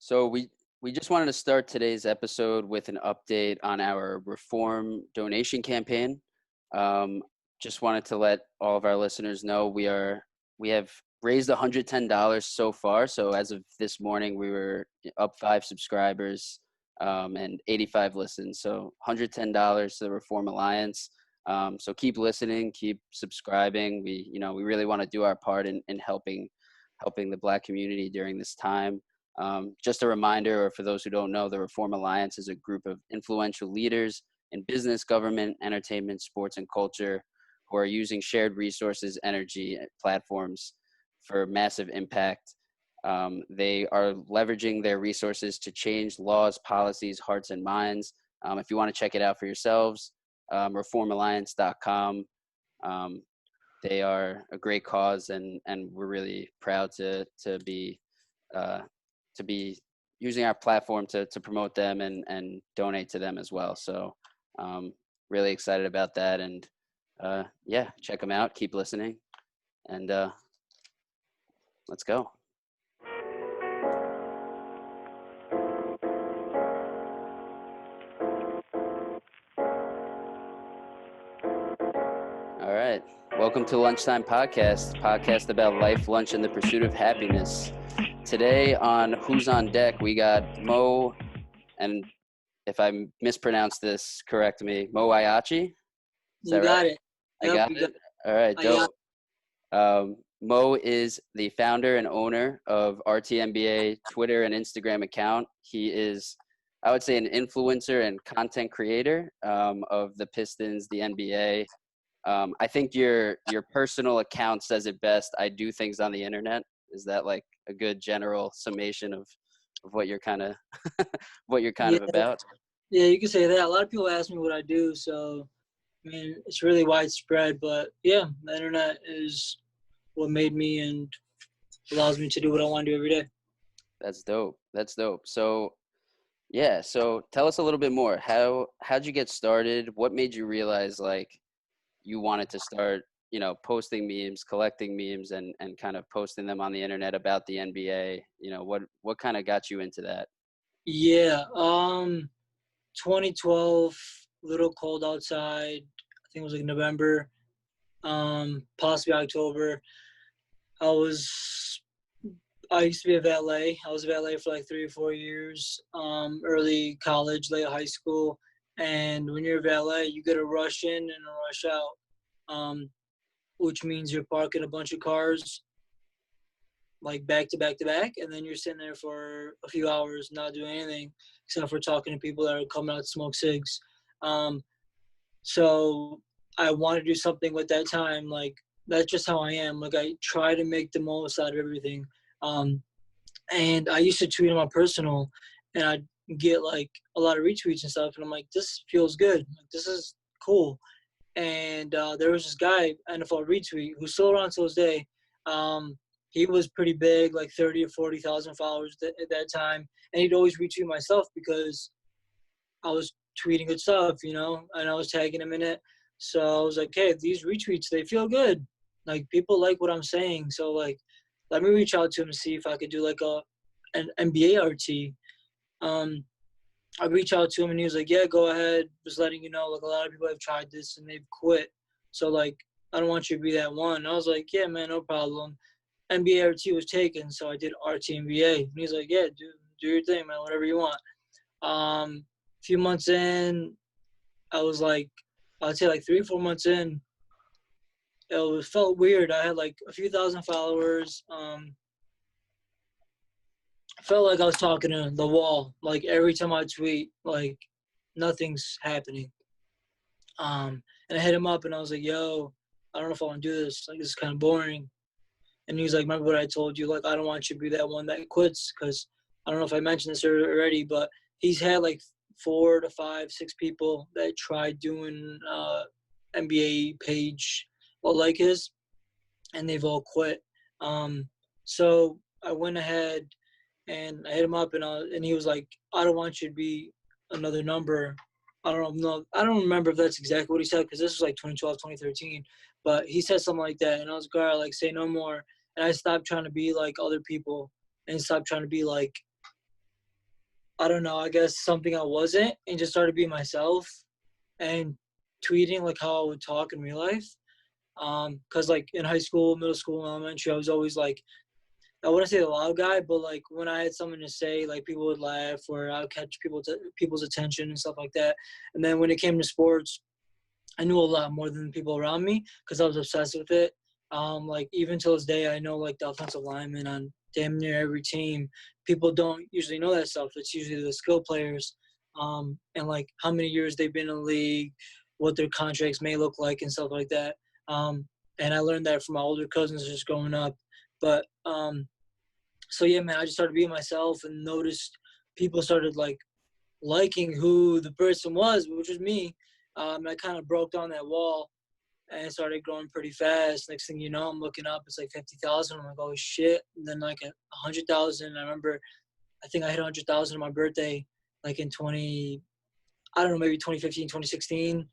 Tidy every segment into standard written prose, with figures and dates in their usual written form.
So we just wanted to start today's episode with an update on our reform donation campaign. Um, just wanted to let all of our listeners know we have raised $110 so far. So as of this morning, we were up 5 subscribers and 85 listens. So $110 to the Reform Alliance. So keep listening, keep subscribing. We really want to do our part in helping the Black community during this time. Just a reminder, or for those who don't know, the Reform Alliance is a group of influential leaders in business, government, entertainment, sports, and culture who are using shared resources, energy, and platforms for massive impact. They are leveraging their resources to change laws, policies, hearts, and minds. If you want to check it out for yourselves, reformalliance.com. They are a great cause, and we're really proud to be using our platform to promote them and donate to them as well. So really excited about that. And yeah, check them out. Keep listening. And let's go. All right. Welcome to Lunchtime podcast about life, lunch, and the pursuit of happiness. Today on Who's on Deck, we got Mo, and if I mispronounced this, correct me, Mo Ayachi? You got it. I got it? All right, dope. Mo is the founder and owner of RTNBA Twitter and Instagram account. He is, I would say, an influencer and content creator of the Pistons, the NBA. I think your personal account says it best. I do things on the internet. Is that like a good general summation of what you're kind of of about? Yeah, you can say that. A lot of people ask me what I do, so I mean it's really widespread. But yeah, the internet is what made me and allows me to do what I want to do every day. That's dope. So yeah, so tell us a little bit more. How'd you get started? What made you realize like you wanted to start, posting memes, collecting memes, and kind of posting them on the internet about the NBA? What kind of got you into that? Yeah, 2012, little cold outside. I think it was like November, possibly October. I used to be a valet. I was a valet for like 3 or 4 years, early college, late high school. And when you're a valet, you get a rush in and a rush out, which means you're parking a bunch of cars like back to back to back, and then you're sitting there for a few hours not doing anything except for talking to people that are coming out to smoke cigs. So I want to do something with that time. Like, that's just how I am. Like, I try to make the most out of everything. And I used to tweet on my personal, and I'd get like a lot of retweets and stuff, and I'm like, this feels good. Like, this is cool. And there was this guy, NFL Retweet, who's still around to this day. He was pretty big, like 30 or 40,000 followers at that time. And he'd always retweet my stuff because I was tweeting good stuff, and I was tagging him in it. So I was like, hey, these retweets, they feel good. Like, people like what I'm saying. So, like, let me reach out to him and see if I could do, like, an NBA RT. I reached out to him, and he was like, yeah, go ahead. Just letting you know, like, a lot of people have tried this, and they've quit. So, like, I don't want you to be that one. And I was like, yeah, man, no problem. NBA RT was taken, so I did RTNBA. And he's like, yeah, do your thing, man, whatever you want. A few months in, I was like, I'd say like 3 or 4 months in, it felt weird. I had like a few thousand followers. Felt like I was talking to the wall. Like, every time I tweet, like, nothing's happening. And I hit him up, and I was like, yo, I don't know if I want to do this. Like, this is kind of boring. And he was like, remember what I told you? Like, I don't want you to be that one that quits, because I don't know if I mentioned this already, but he's had like 4 to 5, 6 people that tried doing NBA page like his, and they've all quit. So I went ahead and I hit him up, and he was like, I don't want you to be another number. I don't remember if that's exactly what he said, because this was like 2012, 2013. But he said something like that, and I was like, like, say no more. And I stopped trying to be like other people and stopped trying to be like I don't know, I guess something I wasn't, and just started being myself and tweeting like how I would talk in real life. Cause like in high school, middle school, and elementary, I was always like, I wouldn't say the loud guy, but like when I had something to say, like people would laugh or I would catch people's attention and stuff like that. And then when it came to sports, I knew a lot more than the people around me because I was obsessed with it. Like even till this day, I know like the offensive linemen on damn near every team. People don't usually know that stuff. It's usually the skill players, and like how many years they've been in the league, what their contracts may look like, and stuff like that. And I learned that from my older cousins just growing up. But so yeah, man, I just started being myself and noticed people started like liking who the person was, which was me. I kind of broke down that wall and it started growing pretty fast. Next thing you know, I'm looking up, it's like 50,000. I'm like, oh shit. And then like 100,000. I remember, I think I hit 100,000 on my birthday, like in 20, I don't know, maybe 2015, 2016.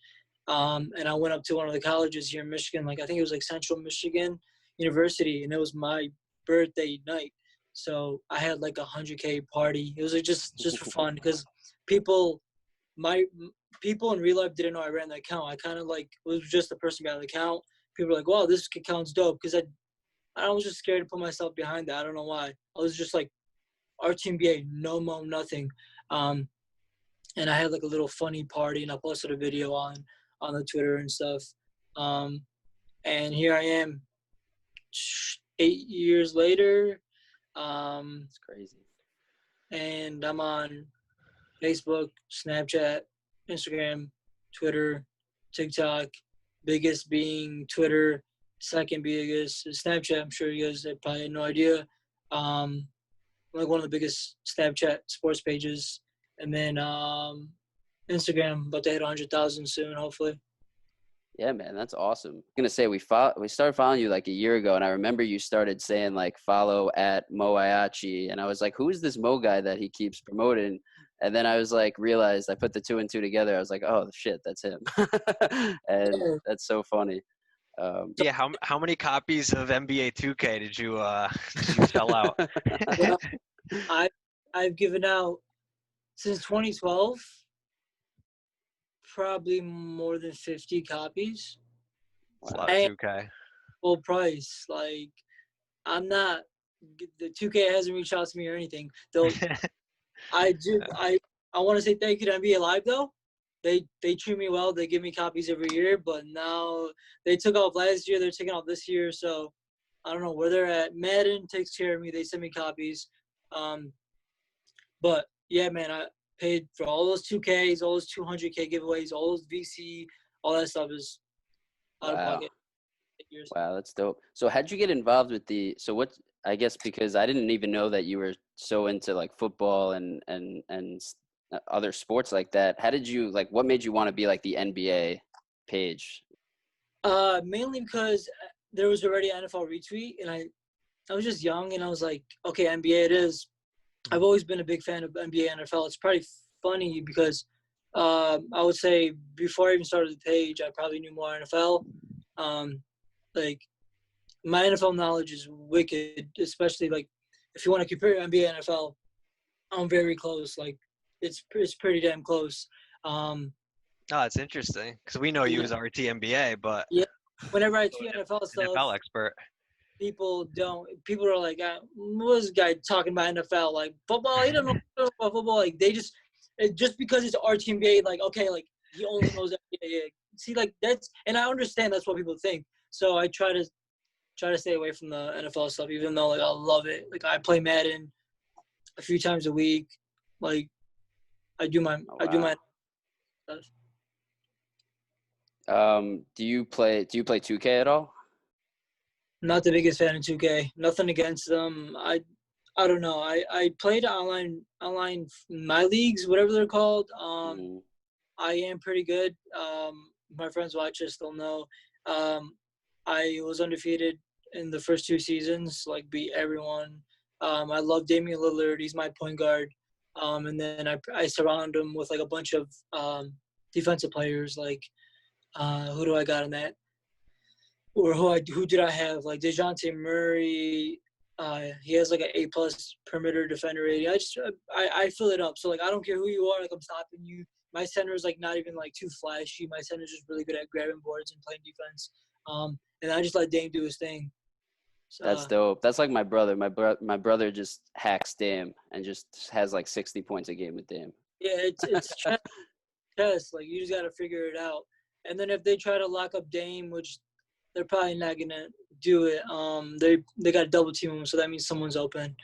And I went up to one of the colleges here in Michigan, like I think it was like Central Michigan University, and it was my birthday night. So I had like 100K party. It was like just for fun because people my people in real life didn't know I ran that account. I kind of like was just the person behind the account. People were like, "Wow, this account's dope," because I was just scared to put myself behind that. I don't know why. I was just like RTNBA, no mo, nothing. Um, and I had like a little funny party, and I posted a video on the Twitter and stuff. Um, and here I am, 8 years later, It's crazy. and I'm on Facebook, Snapchat, Instagram, Twitter, TikTok. Biggest being Twitter, second biggest is Snapchat. I'm sure you guys have probably had no idea. Um, like one of the biggest Snapchat sports pages, and then Instagram, about to hit 100,000 soon, hopefully. Yeah, man, that's awesome. I'm gonna say we started following you like a year ago, and I remember you started saying like follow at Moayachi, and I was like, who's this Mo guy that he keeps promoting? And then I was like, realized I put the two and two together. I was like, oh shit, that's him, and Yeah. that's so funny. Yeah, how many copies of NBA 2K did you did you sell out? Well, I I've given out since 2012 probably more than 50 copies. It's a lot of And 2K. full price. Like I'm not the 2K hasn't reached out to me or anything. Though I do I want to say thank you to NBA Live though. They treat me well. They give me copies every year, but now they took off last year. They're taking off this year, so I don't know where they're at. Madden takes care of me. They send me copies. Um, but yeah, man, I paid for all those 2Ks, all those 200K giveaways, all those VC, all that stuff is out of Wow. pocket. 8 years. Wow, that's dope. So how'd you get involved with so what, I guess because I didn't even know that you were so into like football and other sports like that. How did you like, what made you want to be like the NBA page? Mainly because there was already an NFL retweet, and I was just young, and I was like, okay, NBA it is. I've always been a big fan of NBA NFL. It's probably funny because I would say before I even started the page, I probably knew more NFL. Um, like my NFL knowledge is wicked, especially like if you want to compare NBA and NFL, I'm very close. Like it's pretty damn close. Um, Oh, it's interesting because we know you yeah, as RTNBA, but yeah. Whenever I tweet NFL stuff, NFL expert. people don't. People are like, "What is this guy talking about NFL? Like football? He don't know about football. Like they just because it's RTNBA, like okay, like he only knows NBA. See, like that's, and I understand that's what people think. So I try to stay away from the NFL stuff, even though like I love it. Like I play Madden a few times a week. Like Oh, I do wow. my stuff. Do you play 2K at all? Not the biggest fan of 2K. Nothing against them. I don't know. I played online my leagues, whatever they're called. Mm, I am pretty good. My friends watch this, they'll know. Um, I was undefeated in the first two seasons, like beat everyone. I love Damian Lillard. He's my point guard. And then I surround him with like a bunch of defensive players. Like who do I got in that? Or who did I have? Like DeJounte Murray. He has like an A+ perimeter defender rating. I fill it up. So like I don't care who you are, like I'm stopping you. My center is like not even like too flashy. My center is just really good at grabbing boards and playing defense. And I just let Dame do his thing. So, That's dope. That's like my brother. My brother just hacks Dame and just has like 60 points a game with Dame. yeah, it's chess. Like you just gotta figure it out. And then if they try to lock up Dame, which they're probably not gonna do it, they got to double team him, so that means someone's open.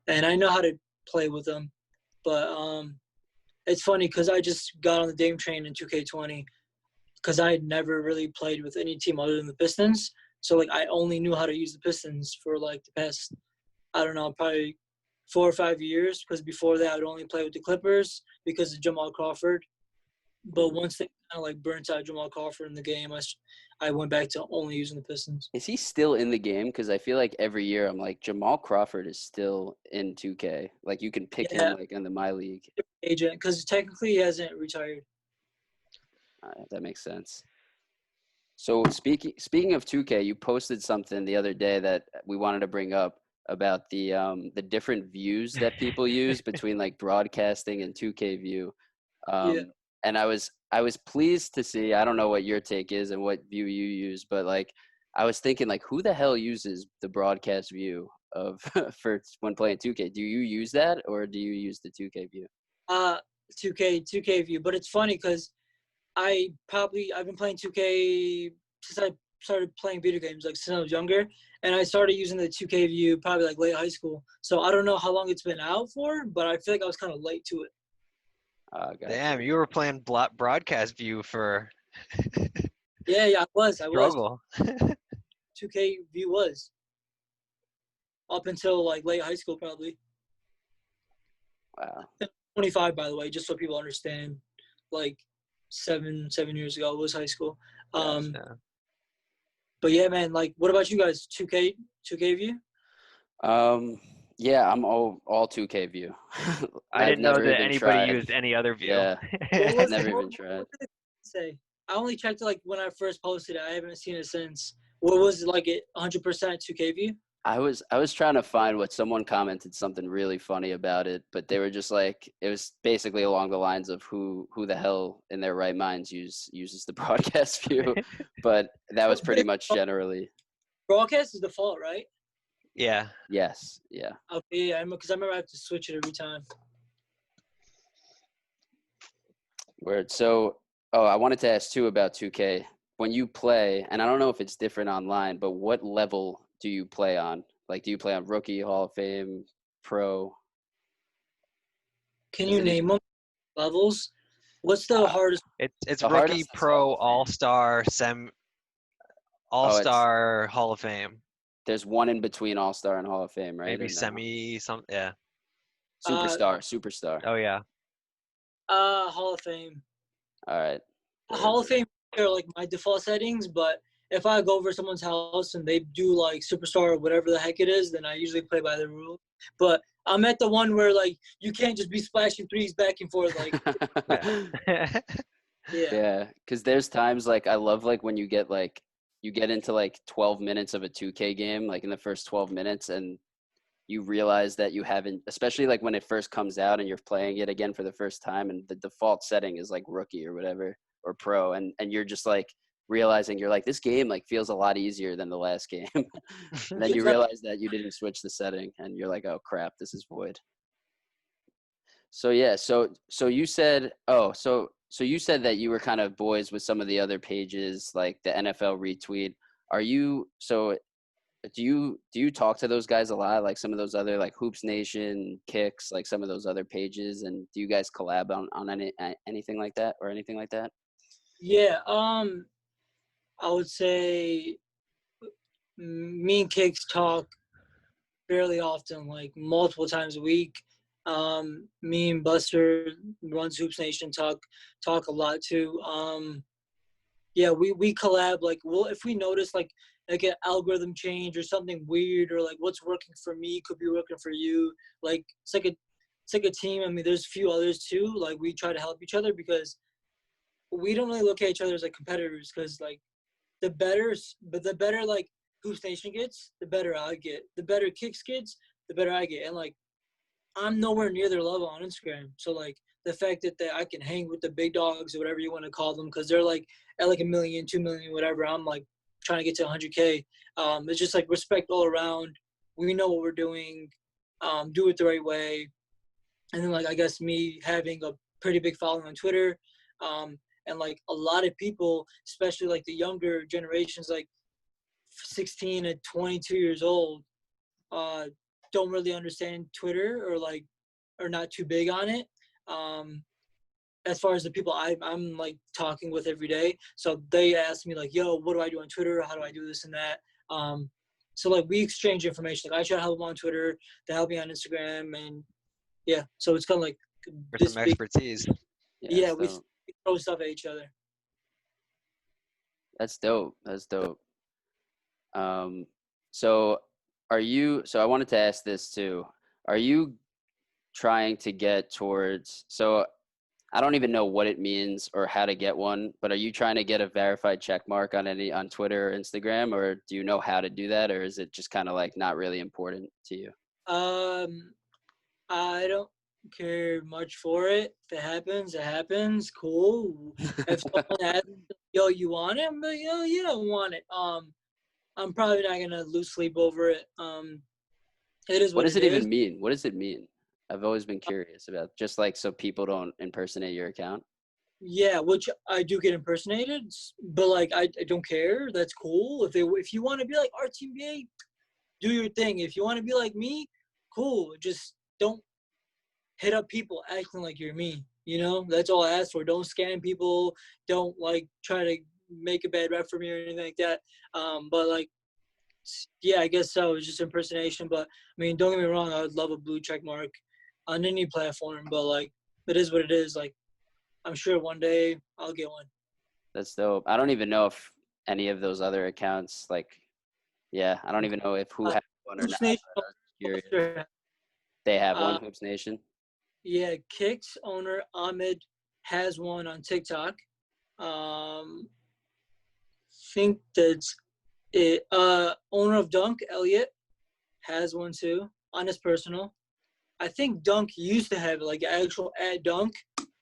And I know how to play with them, but it's funny because I just got on the Dame train in 2K20 because I had never really played with any team other than the Pistons. So like I only knew how to use the Pistons for like the past, I don't know, probably 4 or 5 years. Because before that, I would only play with the Clippers because of Jamal Crawford. But once they kind of like burnt out Jamal Crawford in the game, I went back to only using the Pistons. Is he still in the game? Because I feel like every year I'm like, Jamal Crawford is still in 2K. Like you can pick him like in the My League. Agent, because technically he hasn't retired. That makes sense. So speaking of 2K, you posted something the other day that we wanted to bring up about the different views that people use between like broadcasting and 2K view. Yeah. And I was pleased to see, I don't know what your take is and what view you use, but like I was thinking like who the hell uses the broadcast view of for when playing 2K? Do you use that or do you use the 2K view? 2K view, but it's funny because I've been playing 2K since I started playing video games, like since I was younger, and I started using the 2K view probably like late high school. So I don't know how long it's been out for, but I feel like I was kind of late to it. Damn, you were playing broadcast view for Yeah, I was. struggle. 2K view was up until like late high school, probably. Wow. 25, by the way, just so people understand. Like 7 years ago was high school. Gotcha. But yeah, man. Like, what about you guys? 2K view? Yeah, I'm all 2K view. I didn't know that anybody tried. used any other view. Yeah, never even tried. What did it say? I only checked it like when I first posted it. I haven't seen it since. What was it like? It 100% 2K view? I was trying to find what someone commented something really funny about it, but they were just like it was basically along the lines of who the hell in their right minds uses the broadcast view, but that was pretty much generally. Broadcast is default, right? Yeah. Yes. Yeah. Okay, yeah, because I remember I have to switch it every time. Word. So, I wanted to ask too about 2K. When you play, and I don't know if it's different online, but what level do you play on? Like, do you play on Rookie, Hall of Fame, Pro? Can you name them levels? What's the hardest? It's The Rookie, hardest is Pro, Hall of Fame. All-Star, All-Star, Hall of Fame. There's one in between All-Star and Hall of Fame, right? Maybe semi, yeah. Superstar. Oh, yeah. Hall of Fame. All right. Hall of Fame are like my default settings, but if I go over someone's house and they do like Superstar or whatever the heck it is, then I usually play by the rules. But I'm at the one where like you can't just be splashing threes back and forth like. Yeah, because there's times like I love like when you get into like 12 minutes of a 2K game, like in the first 12 minutes, and you realize that you haven't, especially like when it first comes out and you're playing it again for the first time, and the default setting is like Rookie or whatever or Pro, and you're just like realizing you're like this game like feels a lot easier than the last game. And then you realize that you didn't switch the setting, and you're like, oh crap, this is void. So yeah, so you said so you said that you were kind of boys with some of the other pages, like the NFL retweet. Are you do you talk to those guys a lot, like some of those other like Hoops Nation, Kicks, like some of those other pages, and do you guys collab on anything like that or anything like that? Yeah, I would say me and Kicks talk fairly often, like multiple times a week. Me and Buster runs Hoops Nation talk a lot too. Yeah, we collab. Like, if we notice like an algorithm change or something weird, or like what's working for me could be working for you. Like it's like a team. I mean, there's a few others too. Like we try to help each other because we don't really look at each other as like competitors. Because like the better like Hoops Nation gets, the better I get. The better Kicks gets, the better I get. And, like, I'm nowhere near their level on Instagram. So, like, the fact that I can hang with the big dogs or whatever you want to call them, because they're, like, at, like, 1 million, 2 million, whatever. I'm, like, trying to get to 100K. It's just, like, respect all around. We know what we're doing. Do it the right way. And then, like, I guess me having a pretty big following on Twitter, and, like, a lot of people, especially, like, the younger generations, like 16 to 22 years old, don't really understand Twitter or, like, are not too big on it. As far as the people I'm like talking with every day. So they ask me, like, yo, what do I do on Twitter? How do I do this and that? So, like, we exchange information. Like, I try to help them on Twitter, they help me on Instagram, and yeah. So it's kind of like For this some big. expertise. Yeah, we So throw stuff at each other. that's dope. That's dope. So so I wanted to ask this too. Are you trying to get towards, so I don't even know what it means or how to get one, but are you trying to get a verified check mark on Twitter or Instagram, or do you know how to do that, or is it just kind of like not really important to you? I don't care much for it. If it happens, it happens. Cool. If someone asks, yo, you want it? I'm like, yo, you don't want it. I'm probably not gonna lose sleep over it. It is What what does it it is. even mean? What does it mean? I've always been curious about, just like so people don't impersonate your account. Yeah, which I do get impersonated, but, like, I don't care. That's cool. If you want to be like RTNBA, do your thing. If you want to be like me, cool. Just don't hit up people acting like you're me. You know, that's all I ask for. Don't scam people. Don't, like, try to make a bad rep for me or anything like that. But, like, yeah, I guess so. It's just impersonation. But I mean, don't get me wrong. I would love a blue check mark on any platform. But, like, it is what it is. Like, I'm sure one day I'll get one. That's dope. I don't even know if any of those other accounts, like, yeah, I don't even know if who Uh, has one or not, Hoops Nation, but I was curious. owner, They have one, Hoops Nation. yeah, Kicks owner Ahmed has one on TikTok. Um, think that's it. Owner of Dunk, Elliot, has one too on his personal. I think Dunk used to have it, like actual at Dunk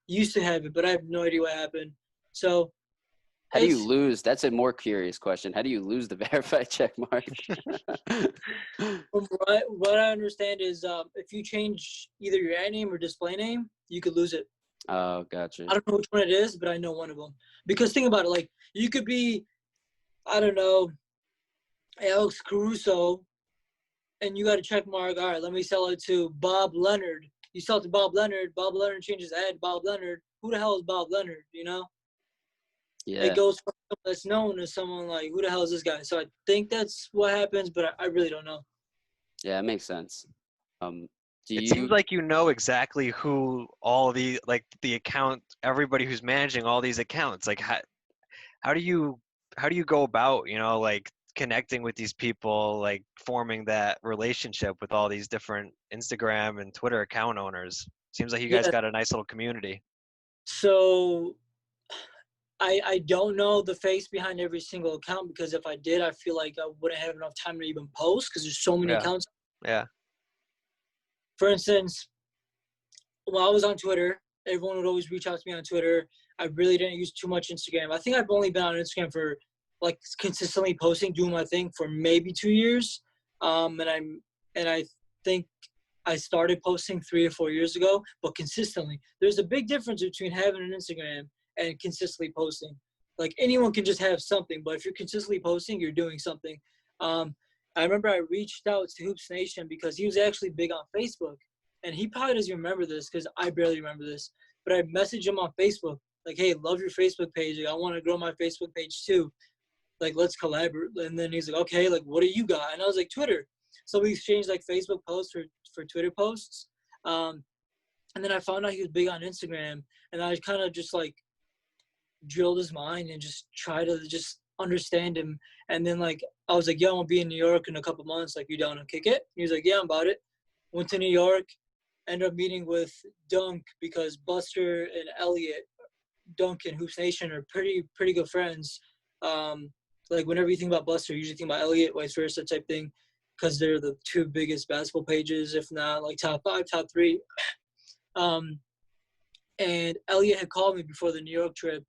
used to have it, but I have no idea what happened. So How do you it's lose? That's a more curious question. How do you lose the verified check mark? from what I understand is if you change either your ad name or display name, you could lose it. Oh, gotcha. I don't know which one it is, but I know one of them. Because think about it, like, you could be, I don't know, Alex Caruso, and you got a check mark. All right, let me sell it to Bob Leonard. You sell it to Bob Leonard. Bob Leonard changes ad. Bob Leonard. Who the hell is Bob Leonard? You know, it Yeah. goes from someone that's known to someone like, who the hell is this guy? So I think that's what happens, but I really don't know. Yeah, it makes sense. Do It you, seems like you know exactly who all the account, everybody who's managing all these accounts. Like, how do you go about, like, connecting with these people, like forming that relationship with all these different Instagram and Twitter account owners? Seems like you guys Yeah. got a nice little community. So I don't know the face behind every single account, because if I did, I feel like I wouldn't have enough time to even post because there's so many Yeah. accounts. Yeah. For instance, while I was on Twitter, everyone would always reach out to me on Twitter. I really didn't use too much Instagram. I think I've only been on Instagram for, like, consistently posting, doing my thing for maybe 2 years. And I think I started posting 3 or 4 years ago, but consistently. There's a big difference between having an Instagram and consistently posting. Like, anyone can just have something, but if you're consistently posting, you're doing something. I remember I reached out to Hoops Nation because he was actually big on Facebook. And he probably doesn't remember this because I barely remember this. But I messaged him on Facebook, like, hey, love your Facebook page. Like, I want to grow my Facebook page too. Like, let's collaborate. And then he's like, okay, like, what do you got? And I was like, Twitter. So we exchanged, like, Facebook posts for Twitter posts. And then I found out he was big on Instagram. And I kind of just, like, drilled his mind and just try to just understand him. And then, like, I was like, yo, I'm going to be in New York in a couple months. Like, you down to kick it? He was like, yeah, I'm about it. Went to New York. Ended up meeting with Dunk because Buster and Elliot, Dunk and Hoops Nation, are pretty good friends. like whenever you think about Buster, you usually think about Elliot, vice versa type thing, because they're the two biggest basketball pages, if not like top 5, top 3. Um, and Elliot had called me before the New York trip,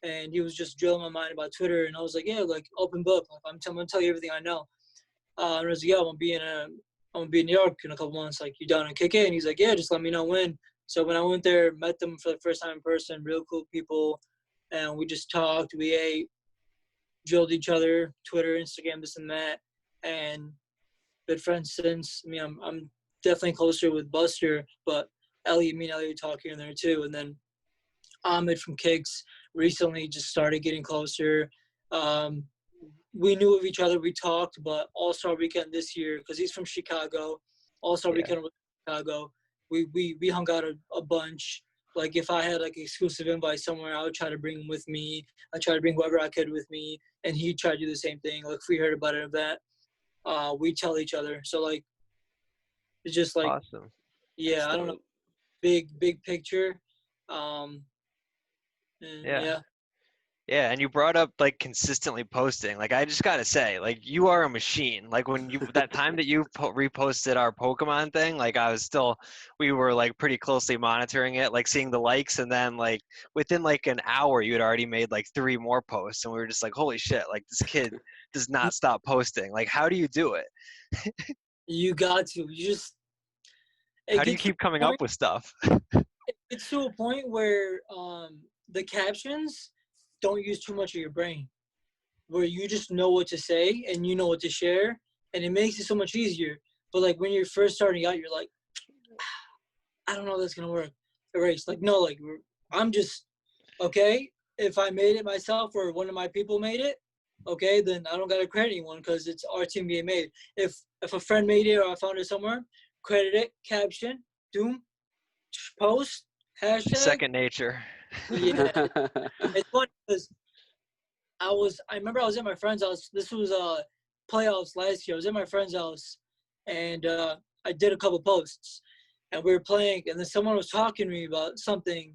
and he was just drilling my mind about Twitter, and I was like, yeah, like open book, like, I'm gonna tell you everything I know. And I was like, yeah, I'm gonna be in New York in a couple months. Like, you down to kick it? And he's like, yeah, just let me know when. So when I went there, met them for the first time in person, real cool people, and we just talked, we ate, drilled each other, Twitter, Instagram, this and that, and been friends since. I mean, I'm definitely closer with Buster, but me and Elliot talk here and there too. And then Ahmed from Kicks recently just started getting closer. Um, we knew of each other, we talked, but All-Star Weekend this year, because he's from Chicago, All-Star Yeah. Weekend was Chicago, we hung out a bunch. Like, if I had like exclusive invite somewhere, I would try to bring him with me. I try to bring whoever I could with me, and he tried to do the same thing. Like, if we heard about an event, we tell each other. So like, it's just like, Awesome. yeah, I don't know, big picture. Um, and Yeah. yeah. Yeah, and you brought up like consistently posting. Like I just gotta say, like you are a machine. Like when you that time that you reposted our Pokemon thing, like we were like pretty closely monitoring it, like seeing the likes, and then like within like an hour, you had already made like 3 more posts, and we were just like, holy shit! Like this kid does not stop posting. Like how do you do it? You got to. You just How it do you gets to keep coming a up point. with stuff? It's to a point where the captions don't use too much of your brain, where you just know what to say and you know what to share, and it makes it so much easier. But like when you're first starting out, you're like, I don't know if that's gonna work. Erase. Like, no, like I'm just okay. If I made it myself or one of my people made it, okay, then I don't gotta credit anyone because it's RTNBA made. If a friend made it or I found it somewhere, credit it, caption, doom, post, hashtag. Second nature. Yeah, it's funny because I remember I was at my friend's house. This was playoffs last year. I was at my friend's house, and I did a couple posts, and we were playing, and then someone was talking to me about something,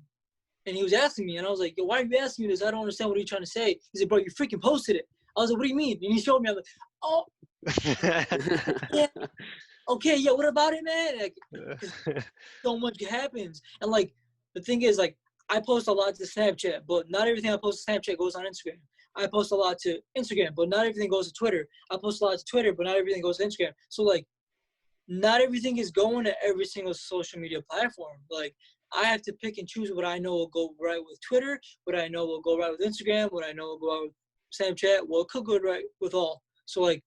and he was asking me, and I was like, yo, why are you asking me this? I don't understand what you're trying to say. He said, bro, you freaking posted it. I was like, what do you mean? And he showed me. I'm like, oh, yeah, okay, yeah, what about it, man? Like, 'cause so much happens, and like the thing is, like, I post a lot to Snapchat, but not everything I post to Snapchat goes on Instagram. I post a lot to Instagram, but not everything goes to Twitter. I post a lot to Twitter, but not everything goes to Instagram. So like, not everything is going to every single social media platform. Like, I have to pick and choose what I know will go right with Twitter, what I know will go right with Instagram, what I know will go right with Snapchat, what could go right with all. So like,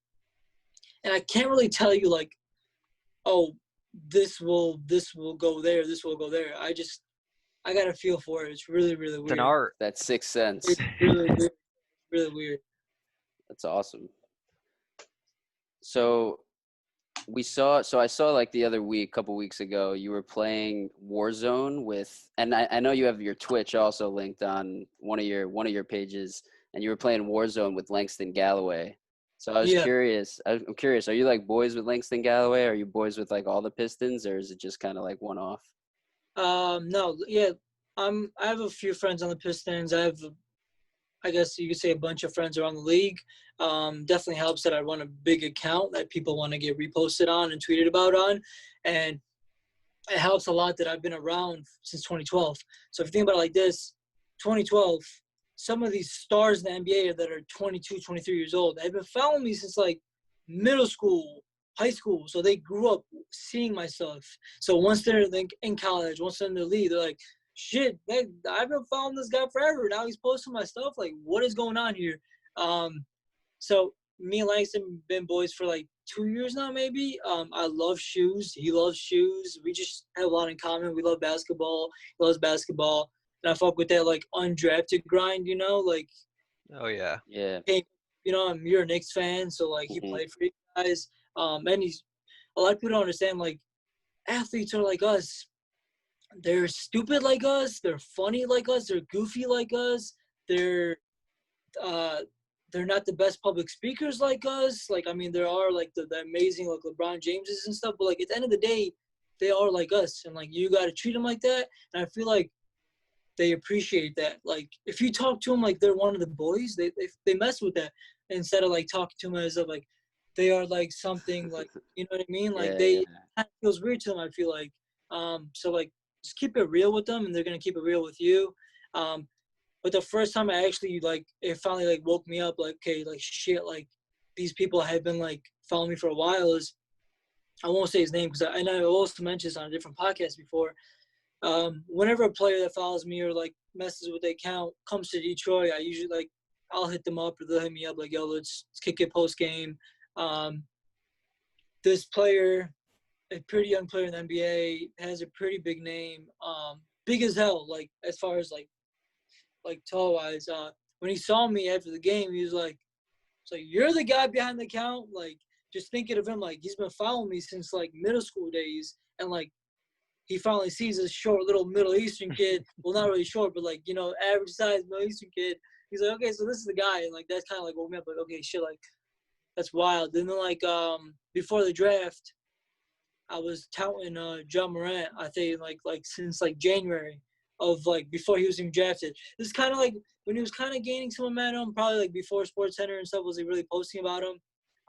and I can't really tell you like, oh, this will go there, this will go there. I got a feel for it. It's really, really It's an weird. art. That sixth sense. It's really weird. Really weird. That's awesome. So I saw like the other week, couple weeks ago, you were playing Warzone with, and I know you have your Twitch also linked on one of your pages, and you were playing Warzone with Langston Galloway. So I was Yeah. curious. I'm curious. Are you like boys with Langston Galloway? Are you boys with like all the Pistons, or is it just kind of like one off? No, yeah. I have a few friends on the Pistons. I guess you could say a bunch of friends around the league. Definitely helps that I run a big account that people want to get reposted on and tweeted about on. And it helps a lot that I've been around since 2012. So if you think about it like this, 2012, some of these stars in the NBA that are 22, 23 years old, they've been following me since like middle school, high school. So they grew up seeing my stuff. So once they're like in college, once they're in the league, they're like, shit, man, I've been following this guy forever. Now he's posting my stuff. Like, what is going on here? So me and Langston been boys for like 2 years now, maybe. I love shoes. He loves shoes. We just have a lot in common. We love basketball. He loves basketball. And I fuck with that like undrafted grind, you know, like, Oh yeah. Yeah. hey, you know, you're a Knicks fan, so like he Mhm. played for you guys. And he's a lot of people don't understand like athletes are like us. They're stupid like us. They're funny like us. They're goofy like us. They're uh, they're not the best public speakers like us. Like, I mean, there are like the amazing like LeBron Jameses and stuff, but like at the end of the day, they are like us, and like you got to treat them like that. And I feel like they appreciate that. Like if you talk to them like they're one of the boys, they mess with that. instead of like talking to them as if like they are like something like, you know what I mean? Like Yeah, they, yeah. it feels weird to them, I feel like. So like just keep it real with them and they're gonna keep it real with you. But the first time I actually like it finally like woke me up like, okay, like shit, like these people have been like following me for a while is I won't say his name because I also mentioned this on a different podcast before. Whenever a player that follows me or like messes with the account comes to Detroit, I usually like I'll hit them up or they'll hit me up like, yo, let's kick it post game. This player, a pretty young player in the NBA, has a pretty big name, big as hell. Like as far as like tall wise. When he saw me after the game, he was like, "So you're the guy behind the account." Like just thinking of him, like he's been following me since like middle school days, and like he finally sees this short little Middle Eastern kid. Well, not really short, but like, you know, average size Middle Eastern kid. He's like, okay, so this is the guy. And like, that's kind of like woke me up. Like, okay, shit, like, that's wild. And then like, before the draft, I was touting John Morant, I think like since like January of like before he was even drafted. This is kind of like when he was kind of gaining some momentum, probably like before Sports Center and stuff was like really posting about him.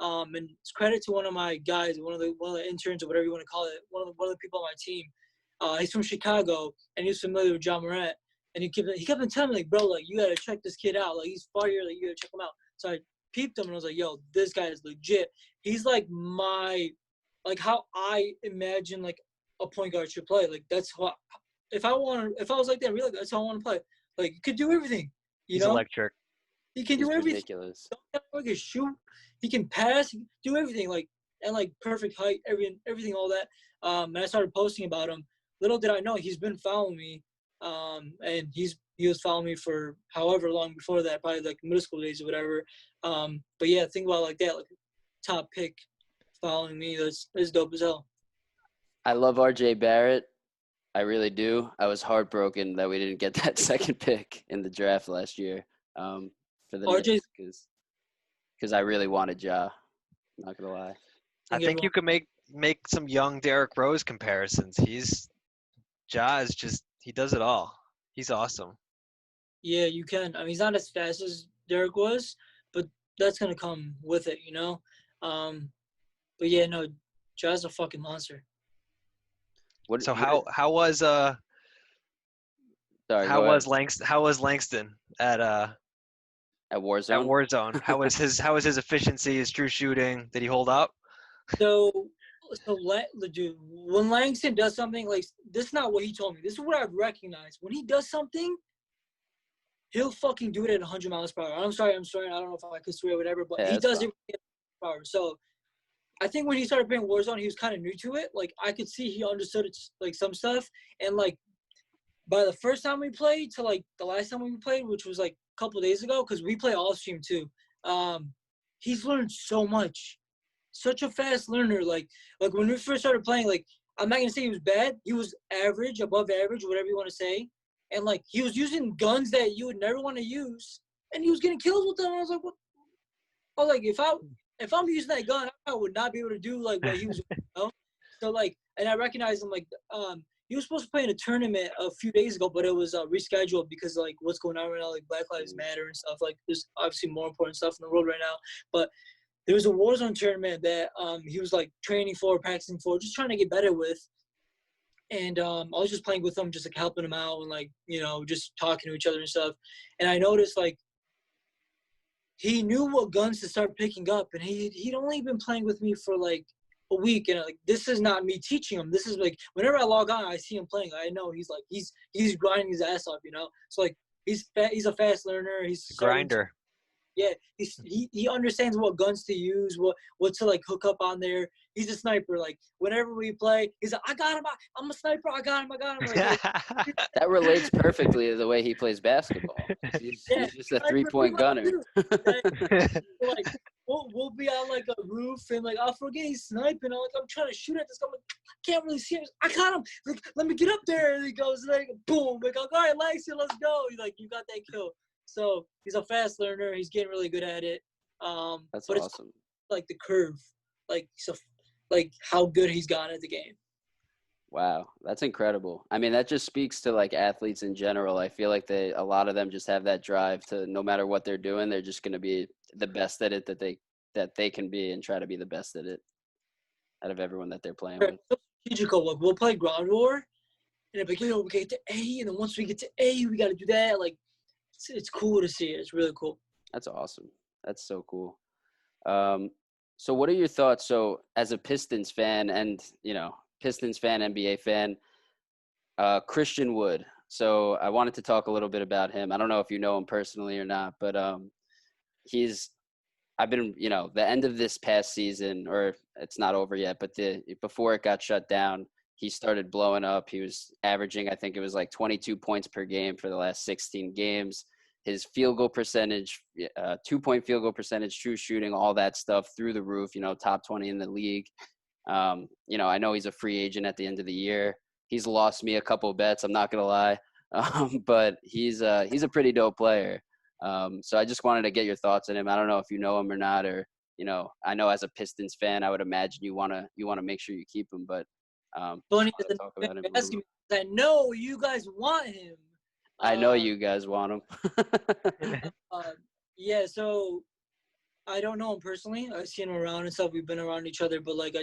And it's credit to one of my guys, one of the interns or whatever you want to call it, one of the people on my team. He's from Chicago and he's familiar with John Morant. And he kept on telling me like, bro, like you gotta check this kid out. Like he's fire, like you gotta check him out. So I peeped him and I was like, yo, this guy is legit. He's like like how I imagine like a point guard should play. Like that's how if I was like that, really, that's how I want to play. Like he could do everything, you He's know. electric. He can He's do everything. ridiculous. He can shoot. He can pass. He can do everything. Like and like perfect height, everything, all that. And I started posting about him. Little did I know he's been following me. And he was following me for however long before that, probably like middle school days or whatever. But yeah, think about it like that, like top pick following me. That's dope as hell. I love RJ Barrett. I really do. I was heartbroken that we didn't get that second pick in the draft last year for the RJ, Knicks because I really wanted Ja. Not gonna lie. I think you could make some young Derrick Rose comparisons. Ja is just he does it all. He's awesome. Yeah, you can. I mean, he's not as fast as Derek was, but that's gonna come with it, you know. But yeah, no, Ja's a fucking monster. So how was Sorry, go ahead. How was Langston at Warzone? At Warzone? How was his efficiency, his true shooting? Did he hold up? So dude, when Langston does something like this, is not what he told me. This is what I've recognized. When he does something, he'll fucking do it at 100 miles per hour. I'm sorry. I don't know if I could swear or whatever, but he does it at 100 miles per hour. So I think when he started playing Warzone, he was kind of new to it. Like I could see he understood it, like some stuff, and like by the first time we played to like the last time we played, which was like a couple of days ago, because we play all stream too. He's learned so much. Such a fast learner. Like when we first started playing, like I'm not gonna say he was bad. He was average, above average, whatever you want to say. And like he was using guns that you would never want to use, and he was getting kills with them. I was like, what? I was like, if I'm using that gun, I would not be able to do like what he was doing, you know? So like, and I recognized him like he was supposed to play in a tournament a few days ago, but it was rescheduled because like what's going on right now, like Black Lives Matter and stuff. Like there's obviously more important stuff in the world right now, but there was a Warzone tournament that he was like training for, practicing for, just trying to get better with. And I was just playing with him, just like helping him out and like, you know, just talking to each other and stuff. And I noticed like he knew what guns to start picking up, and he'd only been playing with me for like a week. And like this is not me teaching him. This is like whenever I log on, I see him playing. I know he's like he's grinding his ass off, you know. So like he's a fast learner. He's a grinder. Yeah, he understands what guns to use, what to like hook up on there. He's a sniper. Like whenever we play, he's like, I got him. I'm a sniper. I got him. Like, that relates perfectly to the way he plays basketball. He's just a 3-point gunner. Like we'll be on like a roof and like I'll forget he's sniping. I'm trying to shoot at this guy. Like, I can't really see him. I got him. Like let me get up there. And he goes like boom. Like all right, Lexi, let's go. He's like you got that kill. So he's a fast learner. He's getting really good at it. That's but awesome. It's like the curve, like how good he's gotten at the game. Wow, that's incredible. I mean, that just speaks to like athletes in general. I feel like a lot of them just have that drive to no matter what they're doing, they're just going to be the best at it that they can be, and try to be the best at it out of everyone that they're playing with. So strategical. Like we'll play ground war, and it'll be like, yo, we gotta get to A, and then once we get to A, we gotta do that. Like it's cool to see it. It's really cool. That's awesome. That's so cool. So what are your thoughts? So as a Pistons fan and, Pistons fan, NBA fan, Christian Wood. So I wanted to talk a little bit about him. I don't know if you know him personally or not, but I've been, the end of this past season, or it's not over yet, but before it got shut down, he started blowing up. He was averaging, I think it was like 22 points per game for the last 16 games. His field goal percentage, 2-point field goal percentage, true shooting, all that stuff through the roof, top 20 in the league. I know he's a free agent at the end of the year. He's lost me a couple bets, I'm not going to lie. But he's a pretty dope player. So I just wanted to get your thoughts on him. I don't know if you know him or not, or, I know as a Pistons fan, I would imagine you want to make sure you keep him, but Funny just wanna talk about him. asking me, I know you guys want him. I know you guys want him. Yeah, so I don't know him personally. I've seen him around and stuff. We've been around each other, but like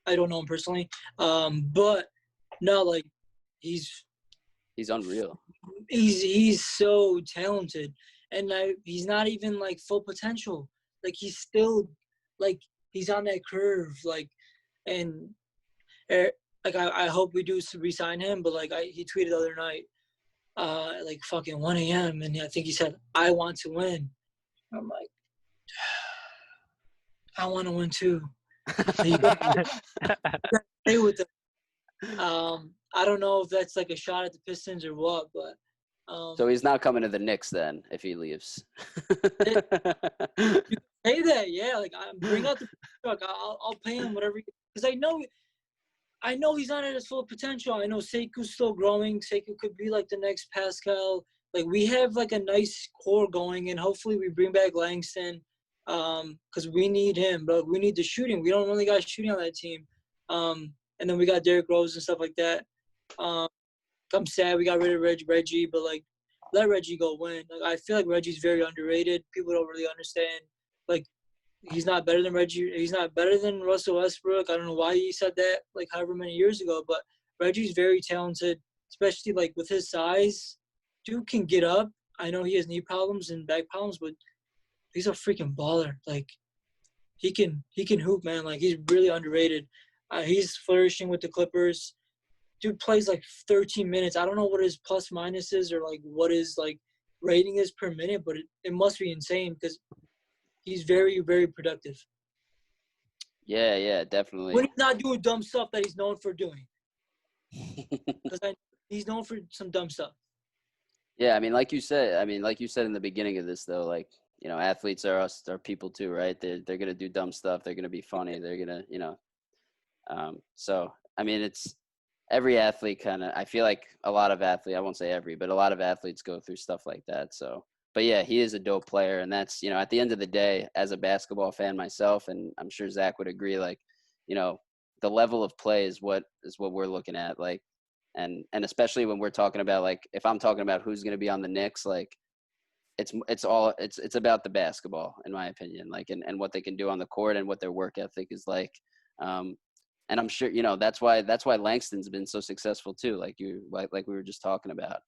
I don't know him personally. But no, like he's unreal. He's so talented, and he's not even like full potential. Like he's still like he's on that curve. Like, and like I hope we do re-sign him. But like he tweeted the other night, like fucking 1 a.m. and I think he said, "I want to win." I'm like, I want to win too. Stay with them. I don't know if that's like a shot at the Pistons or what, but so he's not coming to the Knicks then if he leaves. You can say that, yeah. Like bring out the truck. I'll pay him whatever, because I know he's not at his full potential. I know Seku's still growing. Sekou could be like the next Pascal. Like we have like a nice core going, and hopefully we bring back Langston, because we need him. But we need the shooting. We don't really got shooting on that team. And then we got Derrick Rose and stuff like that. I'm sad we got rid of Reggie, but like let Reggie go win. Like I feel like Reggie's very underrated. People don't really understand. Like he's not better than Reggie. He's not better than Russell Westbrook. I don't know why he said that like however many years ago, but Reggie's very talented, especially like with his size. Dude can get up. I know he has knee problems and back problems, but he's a freaking baller. Like he can hoop, man. Like he's really underrated. He's flourishing with the Clippers. Dude plays like 13 minutes. I don't know what his plus minus is or like what his like rating is per minute, but it must be insane because he's very, very productive. Yeah, definitely. When he's not doing dumb stuff that he's known for doing. Because he's known for some dumb stuff. Yeah, I mean, like you said in the beginning of this, though, like, athletes are people too, right? They're gonna do dumb stuff. They're gonna be funny. They're gonna, So I mean, it's every athlete kind of. I feel like a lot of athletes. I won't say every, but a lot of athletes go through stuff like that. So, but yeah, he is a dope player, and that's at the end of the day, as a basketball fan myself, and I'm sure Zach would agree. Like, the level of play is what we're looking at. Like, and especially when we're talking about, like, if I'm talking about who's going to be on the Knicks, like. It's about the basketball, in my opinion, like, and what they can do on the court and what their work ethic is like. And I'm sure, that's why Langston's been so successful too. Like we were just talking about,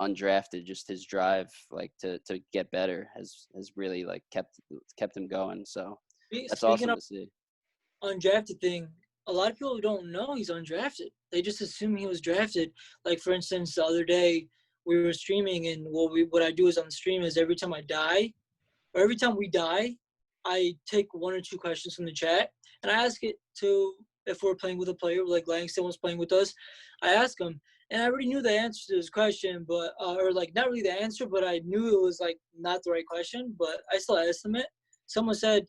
undrafted, just his drive, like to get better has really like kept him going. So that's awesome to see. Undrafted thing. A lot of people don't know he's undrafted. They just assume he was drafted. Like for instance, the other day, we were streaming, and what I do is on the stream is every time I die, or every time we die, I take 1 or 2 questions from the chat, and I ask it to, if we're playing with a player, like Langston was playing with us, I ask him, and I already knew the answer to this question, but, or like not really the answer, but I knew it was like not the right question, but I still asked him it. Someone said,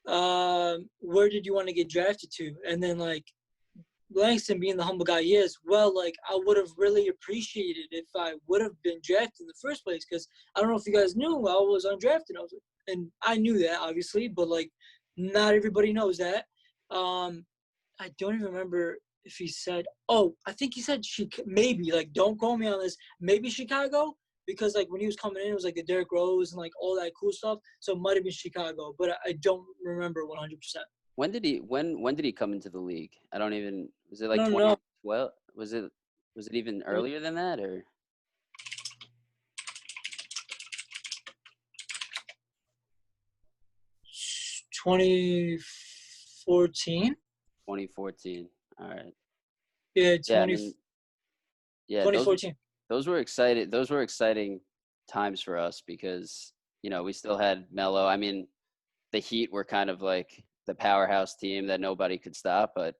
where did you want to get drafted to? And then like, Langston, being the humble guy he is, well, like, I would have really appreciated if I would have been drafted in the first place, because I don't know if you guys knew I was undrafted. And I knew that, obviously, but, like, not everybody knows that. I don't even remember if he said – I think he said maybe, like, don't quote me on this, maybe Chicago. because like when he was coming in, it was like the Derrick Rose and like all that cool stuff. So it might have been Chicago, but I don't remember 100%. When did he come into the league? I don't even. Was it like I don't know. 2012? Was it even earlier than that or 2014. 2014? All right. Yeah, Yeah, I mean, yeah, 2014. those were excited. Those were exciting times for us because we still had Melo. I mean, the Heat were kind of like the powerhouse team that nobody could stop. But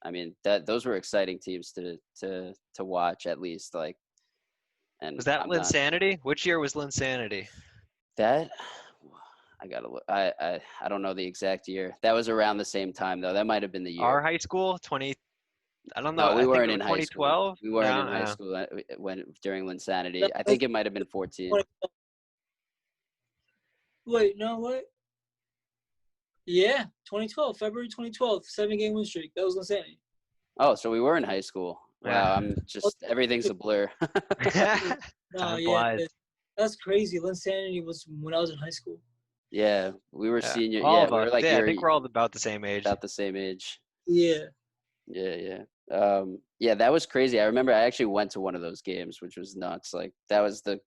I mean, those were exciting teams to watch at least. Like, and Was that I'm not Linsanity? Which year was Linsanity? that. I gotta look. I don't know the exact year. That was around the same time though. That might have been the Our year. high school, 20. I don't know. No, we I think weren't it in was high school. 2012. We No, weren't in high school when during Linsanity. That I was think it might have been 14. 20. Wait, no, what? Yeah, 2012, February 2012, 7-game win streak. That was insanity. Oh, so we were in high school. Wow, I'm Oh, just everything's a blur. no, Time yeah, flies. that's crazy. Linsanity was when I was in high school. Yeah, we were Yeah, senior. all Yeah, of we us. were like Yeah, I think we're all about the same age. about the same age. Yeah. Yeah, yeah. Yeah, that was crazy. I remember I actually went to one of those games, which was nuts. Like that was the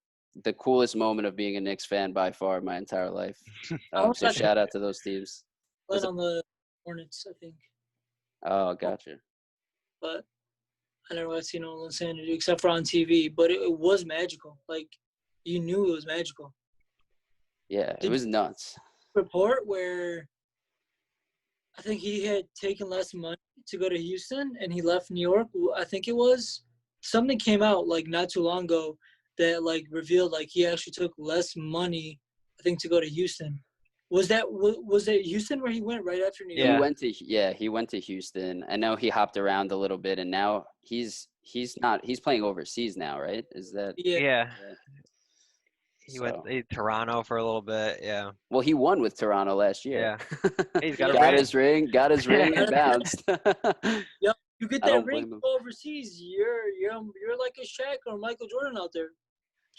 coolest moment of being a Knicks fan by far my entire life. I was So actually shout out to those teams. Was playing it? on the Hornets, I think, Oh, gotcha. but I never got to see no Linsanity except for on TV. But it was magical. Like you knew it was magical. Yeah, it Did was nuts. you report where I think he had taken less money to go to Houston and he left New York? I think it was something came out like not too long ago that like revealed like he actually took less money, I think, to go to Houston. Was that Houston where he went right after New He York? Yeah. went to he went to Houston. I know he hopped around a little bit, and now he's playing overseas now, right? Is that Yeah. Yeah. yeah. He went So? to Toronto for a little bit. Yeah. Well, he won with Toronto last year. Yeah. He's got a Yeah. Got his ring, and bounced. Yep. You get I that don't ring blame him. overseas, you're like a Shaq or Michael Jordan out there.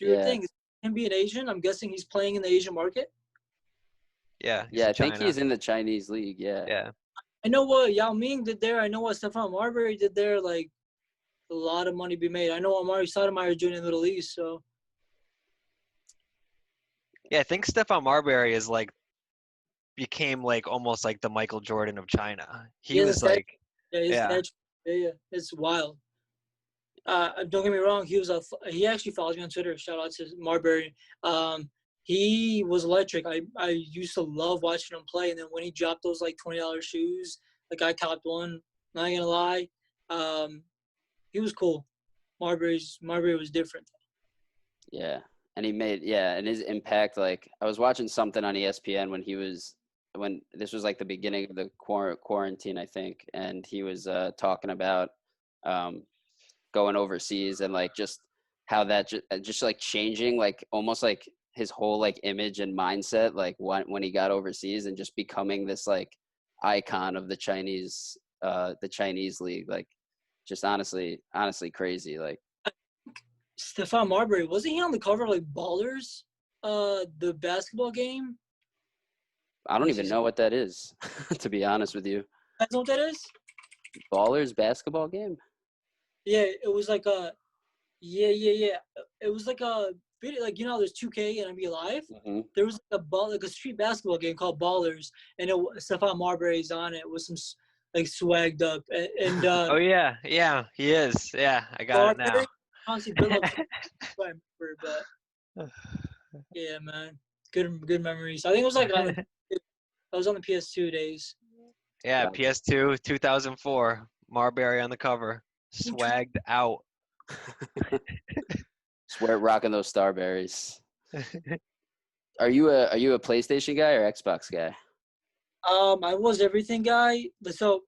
Do your Yeah, thing. Is him being Asian? I'm guessing he's playing in the Asian market. Yeah. He's yeah. in I think China. he's in the Chinese league. Yeah, Yeah. I know what Yao Ming did there. I know what Stephon Marbury did there. Like a lot of money be made. I know Amari Stoudemire is doing in the Middle East. So Yeah. I think Stephon Marbury is like became like almost like the Michael Jordan of China. He yeah, was like, his yeah. statue. Yeah, it's wild. Don't get me wrong. He actually follows me on Twitter. Shout out to Marbury. He was electric. I used to love watching him play. And then when he dropped those like $20 shoes, like I copped one. Not gonna lie, he was cool. Marbury was different. yeah. And he made and his impact. Like I was watching something on ESPN when this was like the beginning of the quarantine, I think, and he was talking about going overseas and like just how that just like changing like almost like his whole like image and mindset like when he got overseas and just becoming this like icon of the Chinese league, like just honestly crazy. Like Stephon Marbury, wasn't he on the cover of like Ballers, the basketball game? I don't Was even he? know what that is. To be honest with you. That's what that is. Ballers basketball game. Yeah, it was like a yeah. It was like a video, like there's 2K and NBA Live. Mm-hmm. There was like a street basketball game called Ballers, and Stephon Marbury's on it with some like swagged up and Oh yeah. Yeah. He is. Yeah. I got it now. Marbury. Honestly, Billups, I remember, but yeah, man, good memories. I think it was like I was on the PS2 days. Yeah. Gotcha. PS2, 2004. Marbury on the cover. Swagged out. Swear rocking those Starberries. Are you a PlayStation guy or Xbox guy? I was everything guy. So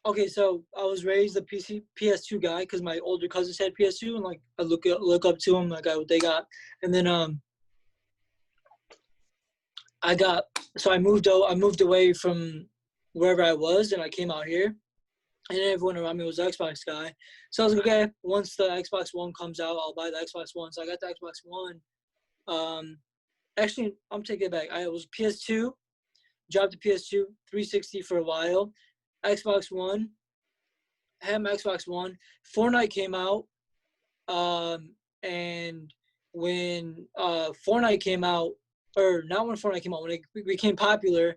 I was raised a PS2 guy because my older cousins had PS2, and like I look up to them, like what they got, and then I moved away from wherever I was, and I came out here. and everyone around me was an Xbox guy. So I was like, okay, once the Xbox One comes out, I'll buy the Xbox One. So I got the Xbox One. Actually, I'm taking it back. I was PS2, dropped the PS2, 360 for a while, Xbox One, had my Xbox One. Fortnite came out, and when Fortnite came out, or not when Fortnite came out, when it became popular,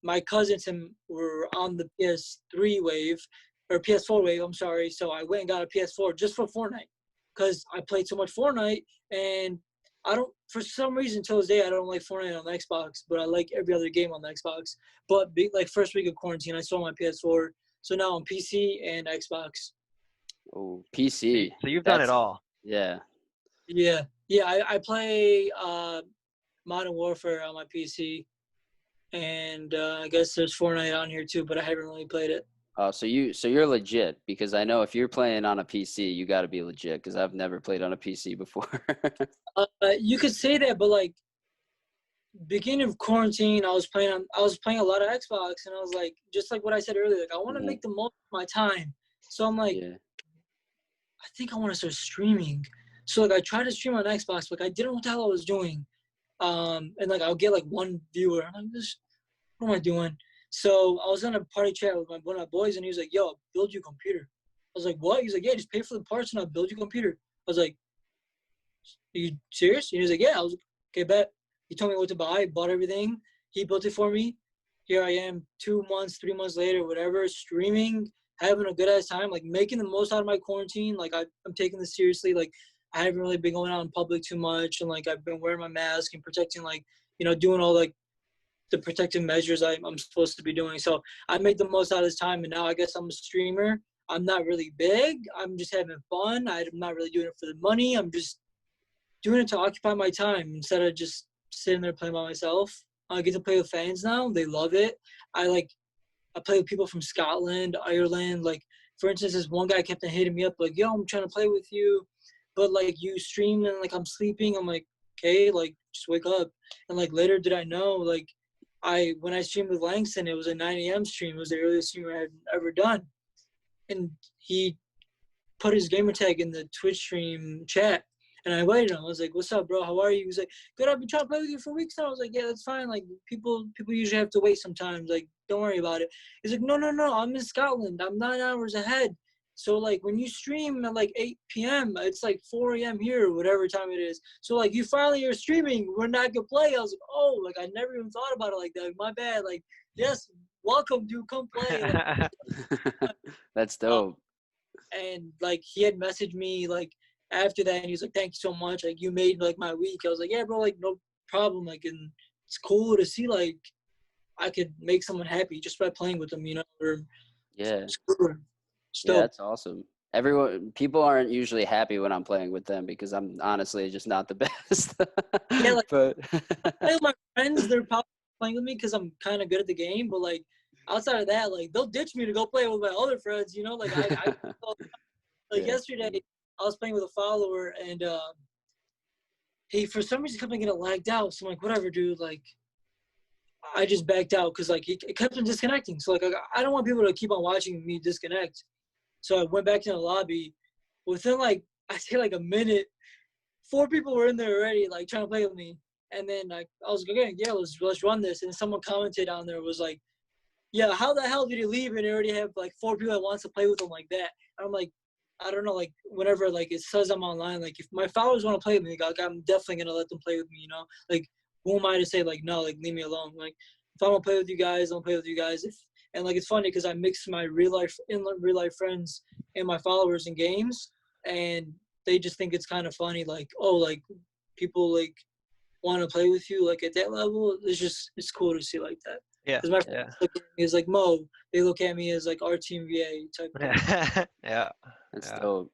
my cousins and were on the PS3 wave, or PS4 wave, I'm sorry. So I went and got a PS4 just for Fortnite because I played so much Fortnite, and I don't, for some reason till this day, I don't like Fortnite on the Xbox, but I like every other game on the Xbox. But like first week of quarantine, I sold my PS4. So now I'm PC and Xbox. Oh, PC. So you've done it That's all. yeah. Yeah. Yeah, I play Modern Warfare on my PC. And I guess there's Fortnite on here too, but I haven't really played it. Oh, so you're legit, because I know if you're playing on a PC, you got to be legit, because I've never played on a PC before. You could say that, but like beginning of quarantine, I was playing a lot of Xbox, and I was like, just like what I said earlier, like I want to make the most of my time. So I'm like, Yeah. I think I want to start streaming. So like I tried to stream on Xbox, but I didn't know what the hell I was doing. And like I'll get like one viewer. I'm like, this, what am I doing? So I was on a party chat with one of my boys, and he was like, yo, I'll build you a computer. I was like, what? He's like, yeah, just pay for the parts and I'll build you a computer. I was like, are you serious? And he was like, yeah. I was like, okay, bet. He told me what to buy, bought everything. He built it for me. Here I am 2 months, 3 months later, whatever, streaming, having a good ass time, like making the most out of my quarantine. Like I'm taking this seriously. Like I haven't really been going out in public too much, and like I've been wearing my mask and protecting, like, doing all like the protective measures I'm supposed to be doing. So I made the most out of this time, and now I guess I'm a streamer. I'm not really big. I'm just having fun. I'm not really doing it for the money. I'm just doing it to occupy my time instead of just sitting there playing by myself. I get to play with fans now. They love it. I play with people from Scotland, Ireland. Like, for instance, this one guy kept on hitting me up like, yo, I'm trying to play with you, but like you stream and like I'm sleeping. I'm like, okay, like just wake up. And like later did I know, like when I streamed with Langston, it was a 9 a.m. stream. It was the earliest stream I had ever done. And he put his gamer tag in the Twitch stream chat. And I invited him. I was like, what's up, bro? How are you? He was like, good, I've been trying to play with you for weeks now. I was like, yeah, that's fine. Like, people usually have to wait sometimes. Like, don't worry about it. He's like, no, I'm in Scotland. I'm 9 hours ahead. So, like, when you stream at, like, 8 p.m., it's, like, 4 a.m. here, whatever time it is. So, like, you finally are streaming. We're not going to play. I was like, oh, like, I never even thought about it like that. Like, my bad. Like, yes, welcome, dude. Come play. Like, That's dope. and like he had messaged me like after that, and he was like, thank you so much, like you made like my week. I was like, yeah, bro, like no problem. Like, and it's cool to see like I could make someone happy just by playing with them, or Yeah. it's cool. Yeah, that's awesome. People aren't usually happy when I'm playing with them, because I'm honestly just not the best. Yeah, like But play with my friends, they're probably playing with me because I'm kind of good at the game, but like outside of that, like they'll ditch me to go play with my other friends, like I like Yeah. yesterday I was playing with a follower, and he for some reason kept on getting lagged out. So I'm like, whatever, dude. Like, I just backed out because like he kept on disconnecting. So like I don't want people to keep on watching me disconnect. So I went back to the lobby. Within like I say like a minute, 4 people were in there already, like trying to play with me. And then I was like, okay, yeah, let's run this. And someone commented on there was like, yeah, how the hell did he leave and he already have like 4 people that wants to play with him like that? And I'm like, I don't know, like whenever like it says I'm online, like if my followers want to play with me, like I'm definitely gonna let them play with me, Like who am I to say like no, like leave me alone? Like if I want to play with you guys, I'll play with you guys. And like it's funny because I mix my real life friends and my followers in games, and they just think it's kind of funny, like oh, like people like want to play with you like at that level. It's cool to see like that. Yeah. Because my friends look at me as like Mo, they look at me as like RTNBA type of thing. Yeah. That's dope.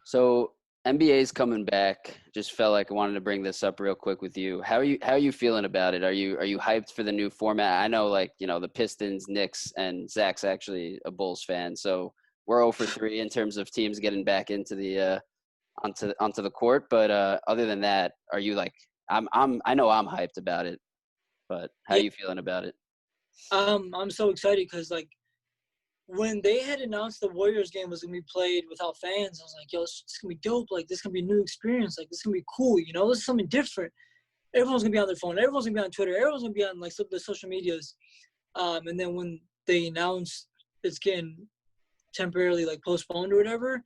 So NBA's coming back. Just felt like I wanted to bring this up real quick with you. How are you feeling about it? Are you hyped for the new format? I know like, the Pistons, Knicks, and Zach's actually a Bulls fan. So we're 0 for 3 in terms of teams getting back into the onto the court. But other than that, are you like I know I'm hyped about it, but how are you feeling about it? I'm so excited because like when they had announced the Warriors game was gonna be played without fans, I was like, yo, this is gonna be dope. Like, this is gonna be a new experience. Like, this is gonna be cool. You know, this is something different. Everyone's gonna be on their phone. Everyone's gonna be on Twitter. Everyone's gonna be on like the social medias. And then when they announced it's getting temporarily like postponed or whatever,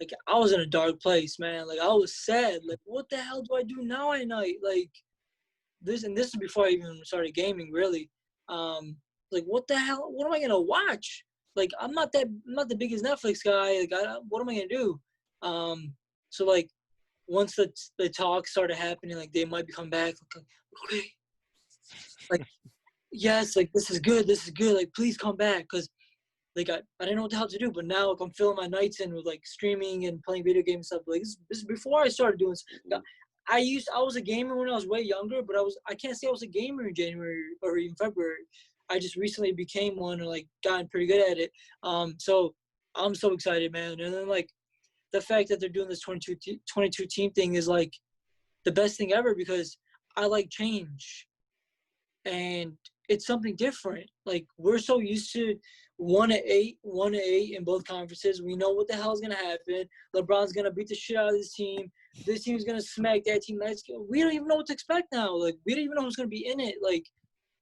like I was in a dark place, man. Like I was sad. Like, what the hell do I do now at night? Like this, and this is before I even started gaming, really. Like what the hell? What am I gonna watch? Like I'm not the biggest Netflix guy. Like what am I gonna do? So like once the talk started happening, like they might be coming back. Like, okay, like yes, like this is good. Like please come back, because like I didn't know what the hell to do. But now like, I'm filling my nights in with like streaming and playing video games and stuff. Like this is before I started doing. I was a gamer when I was way younger, but I can't say I was a gamer in January or even February. I just recently became one and like gotten pretty good at it. So I'm so excited, man. And then like the fact that they're doing this 22 team thing is like the best thing ever, because I like change and it's something different. Like we're so used to 1-8 in both conferences. We know what the hell is gonna happen. LeBron's gonna beat the shit out of this team. This team's gonna smack that team. We don't even know what to expect now. Like we don't even know who's gonna be in it. Like,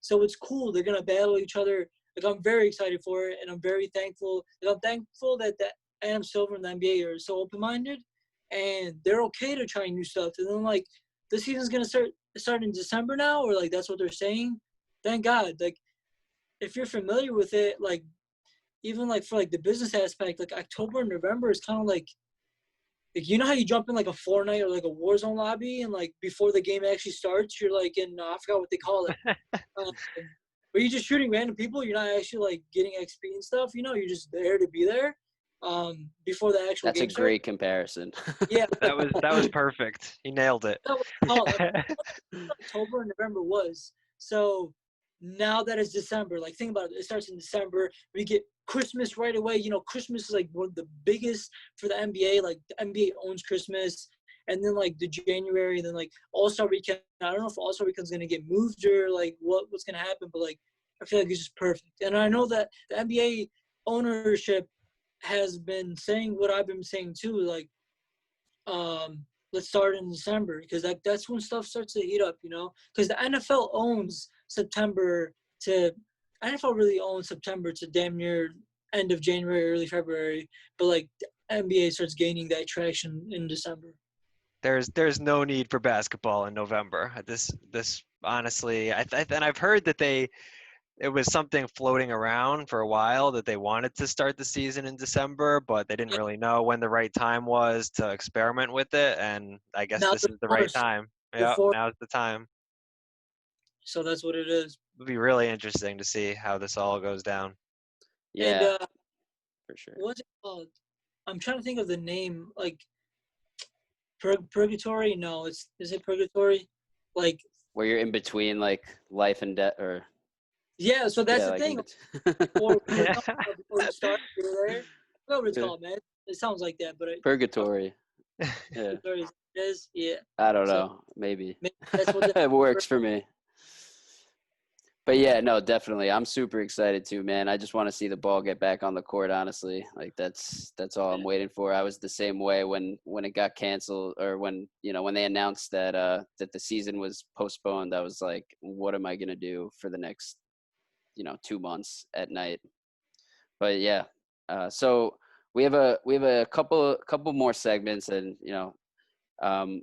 so it's cool. They're gonna battle each other. Like I'm very excited for it, and I'm very thankful. Like, I'm thankful that Adam Silver and the NBA are so open-minded, and they're okay to try new stuff. And then like the season's gonna start in December now, or like that's what they're saying. Thank God. Like if you're familiar with it, like even like for like the business aspect, like October and November is kind of like you know how you jump in like a Fortnite or like a Warzone lobby, and like before the game actually starts, you're like in I forgot what they call it, but you're just shooting random people. You're not actually like getting XP and stuff. You know, you're just there to be there. Before the actual That's game a starts. great comparison. Yeah, That was perfect. He nailed it. that was October and November was. So now that it's December, like think about it. It starts in December. We get Christmas right away. You know, Christmas is like one of the biggest for the NBA. Like the NBA owns Christmas. And then like the January, and then like All-Star Weekend. I don't know if All-Star Weekend's gonna get moved or like what's gonna happen, but like I feel like it's just perfect. And I know that the NBA ownership has been saying what I've been saying too, like let's start in December, because that's when stuff starts to heat up, you know, because the NFL owns NFL really owns September to damn near end of January, early February, but like the NBA starts gaining that traction in December. There's no need for basketball in November. This honestly, and I've heard that it was something floating around for a while that they wanted to start the season in December, but they didn't really know when the right time was to experiment with it. And I guess Now this is the right time. Yep, before, now's the time. so that's what it is. It'll be really interesting to see how this all goes down. Yeah, And for sure. what's it called? I'm trying to think of the name. Like Purgatory? No, is it Purgatory? Like Where you're in between like life and death, or yeah. So that's yeah, the like thing. Before you start, you're there. I forgot what it's called, man. It sounds like that, but purgatory. Yeah, Purgatory is yeah. I don't So know. Maybe that's what it works for me. But yeah, no, definitely. I'm super excited too, man. I just want to see the ball get back on the court, honestly. Like that's all I'm waiting for. I was the same way when it got canceled, or when they announced that that the season was postponed. I was like, what am I going to do for the next 2 months at night? But yeah. So we have a couple more segments, and um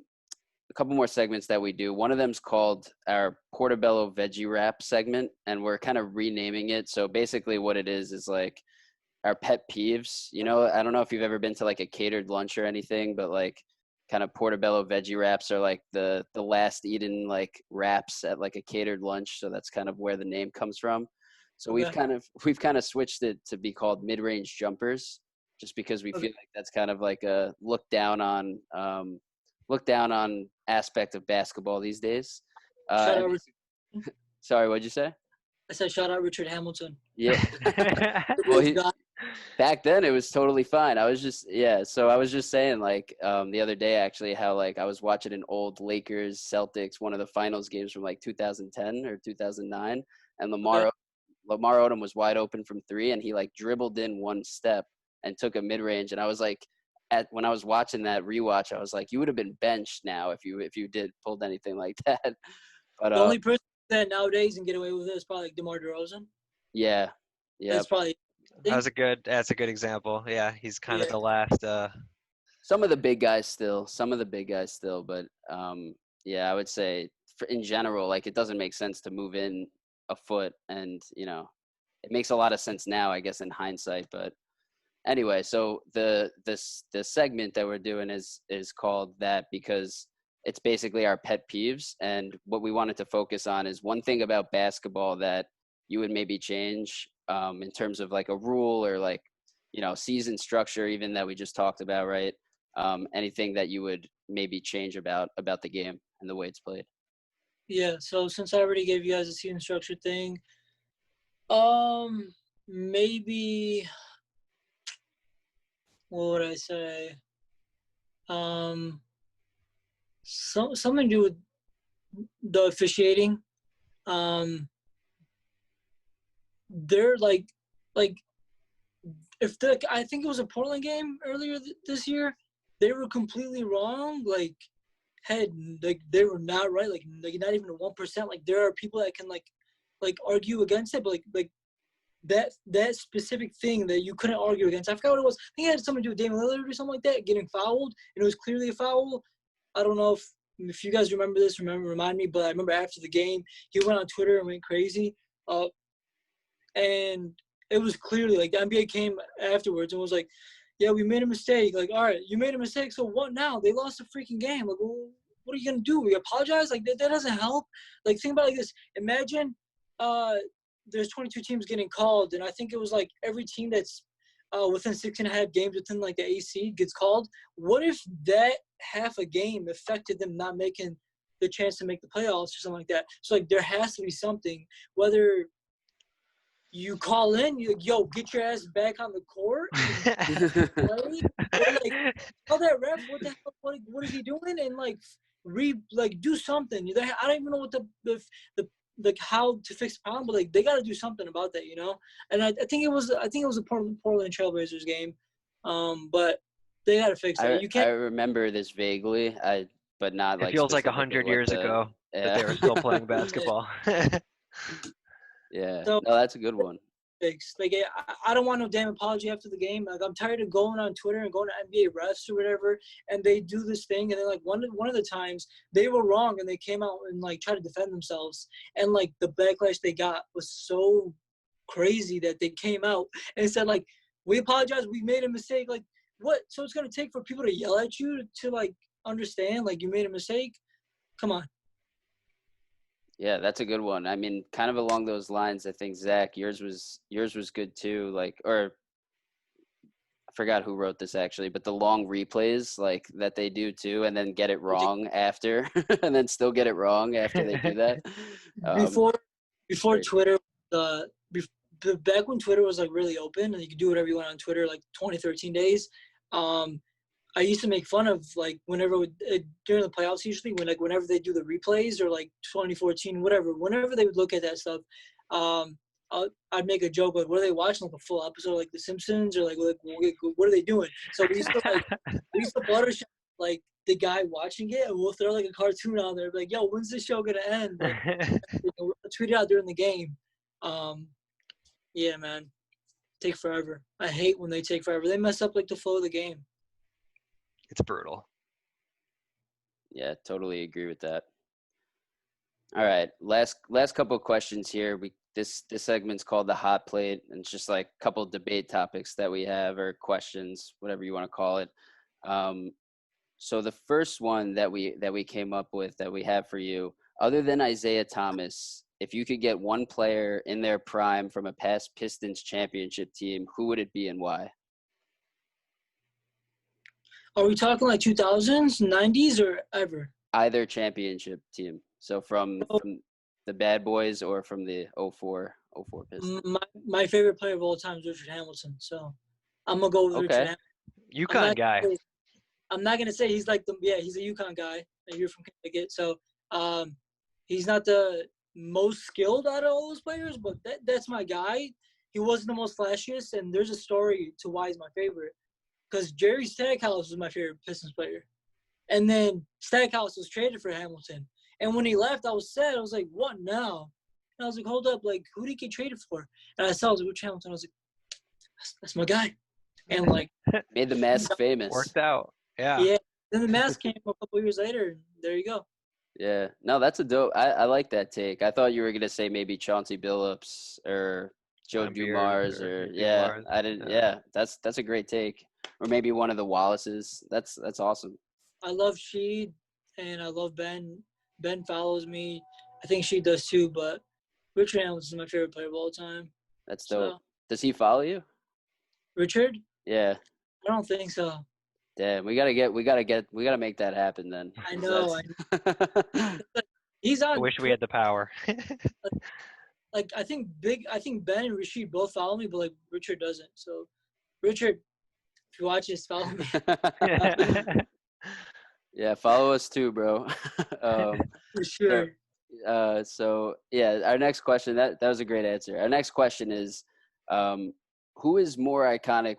a couple more segments that we do. One of them's called our Portobello Veggie Wrap segment, and we're kind of renaming it. So basically what it is like our pet peeves. I don't know if you've ever been to like a catered lunch or anything, but like kind of Portobello Veggie Wraps are like the last eaten like wraps at like a catered lunch. So that's kind of where the name comes from. So Okay. we've kind of switched it to be called mid-range jumpers, just because we feel like that's kind of like a look down on aspect of basketball these days. Shout out Sorry, what'd you say? I said shout out Richard Hamilton. Yeah. Well, back then it was totally fine. I was just saying like the other day actually how like I was watching an old Lakers Celtics, one of the finals games from like 2010 or 2009, and Lamar Lamar Odom was wide open from 3, and he like dribbled in one step and took a mid-range. And I was like, when I was watching that rewatch, I was like, you would have been benched now if you did pulled anything like that. But The only person that nowadays can get away with it is probably like DeMar DeRozan. yeah, yeah. That's probably. That's a good example. Yeah, he's kind of Yeah. the last. Some of the big guys still, but yeah, I would say in general, like it doesn't make sense to move in a foot, and it makes a lot of sense now, I guess, in hindsight. But anyway, so the segment that we're doing is called that because it's basically our pet peeves, and what we wanted to focus on is one thing about basketball that you would maybe change in terms of like a rule or like season structure, even that we just talked about, right? Anything that you would maybe change about the game and the way it's played. Yeah. So since I already gave you guys a season structure thing, maybe what would I say? Something to do with the officiating. They're like if I think it was a Portland game earlier this year, they were completely wrong. Like they were not right. Like not even 1%. Like there are people that can like argue against it, but like that specific thing that you couldn't argue against. I forgot what it was. I think it had something to do with Damian Lillard or something like that, getting fouled, and it was clearly a foul. I don't know if you guys remember this. Remind me. But I remember after the game, he went on Twitter and went crazy. And it was clearly like the NBA came afterwards and was like, "Yeah, we made a mistake. Like, all right, you made a mistake. So what now? They lost the freaking game. Like, well, what are you gonna do? We apologize? Like that doesn't help. Like, think about it like this. Imagine, there's 22 teams getting called, and I think it was like every team that's within 6.5 games within like the AC gets called. What if that half a game affected them not making the chance to make the playoffs or something like that? So like there has to be something, whether you call in, you like, yo, get your ass back on the court and play, or like tell that ref what the hell, what is he doing, and like do something. I don't even know what the like how to fix the problem, but like they got to do something about that, And I think it was a Portland Trailblazers game, but they got to fix it. You I can't. remember this vaguely, but not It like feels like specifically 100 what years ago that they were still playing basketball. Yeah, So, no, that's a good one. fixed. Like I don't want no damn apology after the game. Like I'm tired of going on Twitter and going to NBA refs or whatever, and they do this thing, and then like one of the times they were wrong and they came out and like tried to defend themselves, and like the backlash they got was so crazy that they came out and said like, we apologize, we made a mistake. Like what? So it's gonna take for people to yell at you to like understand like you made a mistake? Come on. Yeah, that's a good one. I mean, kind of along those lines, I think Zach, yours was good too. Like, or I forgot who wrote this actually, but the long replays like that they do too, and then get it wrong after, and then still get it wrong after they do that. Before Crazy. Twitter, back when Twitter was like really open and you could do whatever you want on Twitter, like 2013 days. I used to make fun of like whenever during the playoffs, usually whenever they do the replays or like 2014, whenever they would look at that stuff, I'd make a joke like, what are they watching, like a full episode like The Simpsons, or like what are they doing? So we used to Photoshop like the guy watching it, and we'll throw like a cartoon on there, like, yo, when's this show gonna end? Like, we'll tweet it out during the game. Yeah, man, take forever. I hate when they take forever. They mess up like the flow of the game. It's brutal. Yeah, totally agree with that. All right, last couple of questions here. This segment's called the hot plate, and it's just like a couple of debate topics that we have, or questions, whatever you want to call it. So the first one that we came up with that we have for you, other than Isaiah Thomas, if you could get one player in their prime from a past Pistons championship team, who would it be and why? Are we talking like 2000s, 90s, or ever? Either championship team. So from the Bad Boys or from the 04 Pistons. My favorite player of all time is Richard Hamilton. So I'm gonna go with Richard Hamilton. UConn guy. I'm not gonna say he's like he's a UConn guy. You're from Connecticut, so he's not the most skilled out of all those players, but that's my guy. He wasn't the most flashiest, and there's a story to why he's my favorite. Because Jerry Stackhouse was my favorite Pistons player. And then Stackhouse was traded for Hamilton. And when he left, I was sad. I was like, what now? And I was like, hold up, like, who did he get traded for? And I saw it was Rich Hamilton. I was like, that's my guy. And, like, Made the mask famous. Worked out. Yeah. yeah. Then the mask came a couple years later, and there you go. Yeah. No, that's a dope. I like that take. I thought you were gonna say maybe Chauncey Billups or Joe Dumars or yeah. Dumars. I didn't. Yeah. That's a great take. Or maybe one of the Wallaces. That's awesome. I love Sheed, and I love Ben. Ben follows me. I think Sheed does too, but Richard Hamilton is my favorite player of all time. That's dope. So, Does he follow you? Richard? Yeah. I don't think so. Damn. We gotta make that happen then. I know. He's I on. wish we had the power. Like I think Ben and Rashid both follow me, but like Richard doesn't. So Richard, if you watch this, follow me. Yeah, follow us too, bro. For sure. So yeah, our next question, that was a great answer. Our next question is, who is more iconic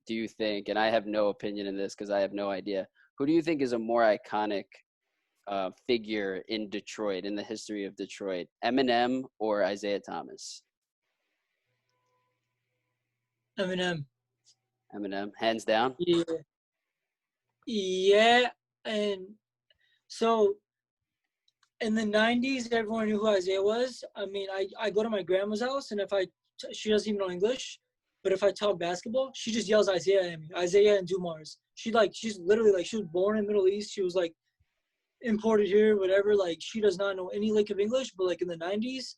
do you think, and I have no opinion in this because I have no idea, who do you think is a more iconic figure in Detroit, in the history of Detroit, Eminem or Isaiah Thomas? Eminem. Eminem, hands down? Yeah. Yeah, and so in the 90s, everyone knew who Isaiah was. I mean, I go to my grandma's house, and she doesn't even know English, but if I talk basketball, she just yells Isaiah at me, Isaiah and Dumars. She's literally like, she was born in the Middle East. She was like imported here, whatever. Like, she does not know any lick of English, but like in the 90s,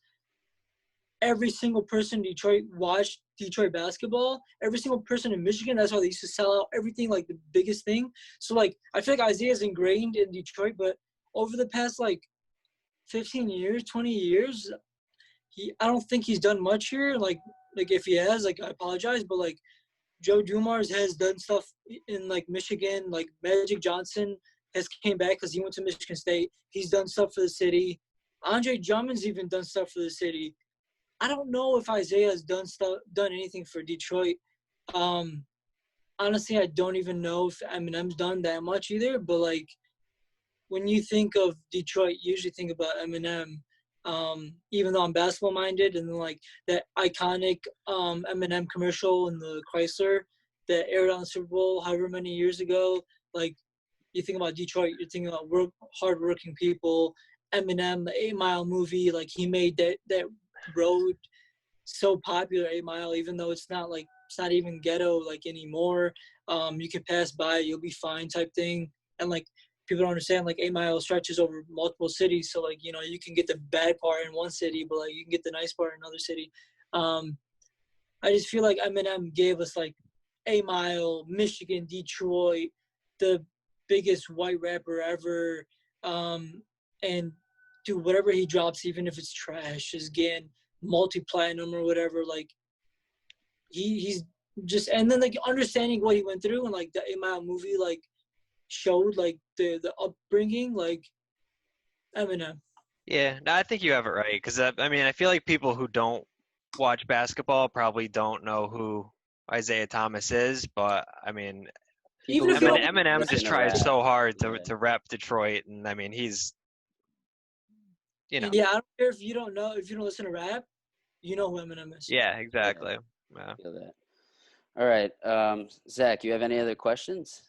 every single person in Detroit watched Detroit basketball. Every single person in Michigan, that's why they used to sell out everything, like the biggest thing. So like, I feel like Isaiah is ingrained in Detroit, but over the past like 15 years, 20 years, I don't think he's done much here. Like if he has, like, I apologize, but like Joe Dumars has done stuff in like Michigan. Like Magic Johnson has came back because he went to Michigan State. He's done stuff for the city. Andre Drummond's even done stuff for the city. I don't know if Isaiah has done anything for Detroit. Honestly, I don't even know if Eminem's done that much either. But like, when you think of Detroit, you usually think about Eminem. Even though I'm basketball minded, and then like that iconic Eminem commercial in the Chrysler that aired on the Super Bowl however many years ago. Like, you think about Detroit, you're thinking about hardworking people. Eminem, the 8 Mile movie, like he made that road so popular, 8 Mile, even though it's not even ghetto like anymore. You can pass by, you'll be fine type thing. And like, people don't understand, like 8 Mile stretches over multiple cities. So like, you know, you can get the bad part in one city, but like you can get the nice part in another city. I just feel like Eminem gave us like 8 Mile, Michigan, Detroit, the biggest white rapper ever. And dude, whatever he drops, even if it's trash, is getting multi-platinum or whatever. Like he's just, and then like understanding what he went through, and like the 8 Mile movie like showed like the upbringing, like Eminem. Yeah, no, I think you have it right, because I mean, I feel like people who don't watch basketball probably don't know who Isaiah Thomas is, but I mean, Even if you don't Eminem just tries so hard to rep Detroit, and I mean, he's, you know. Yeah, I don't care if you don't listen to rap, you know who Eminem is. Yeah, exactly. Yeah. I feel that. All right, Zach, you have any other questions?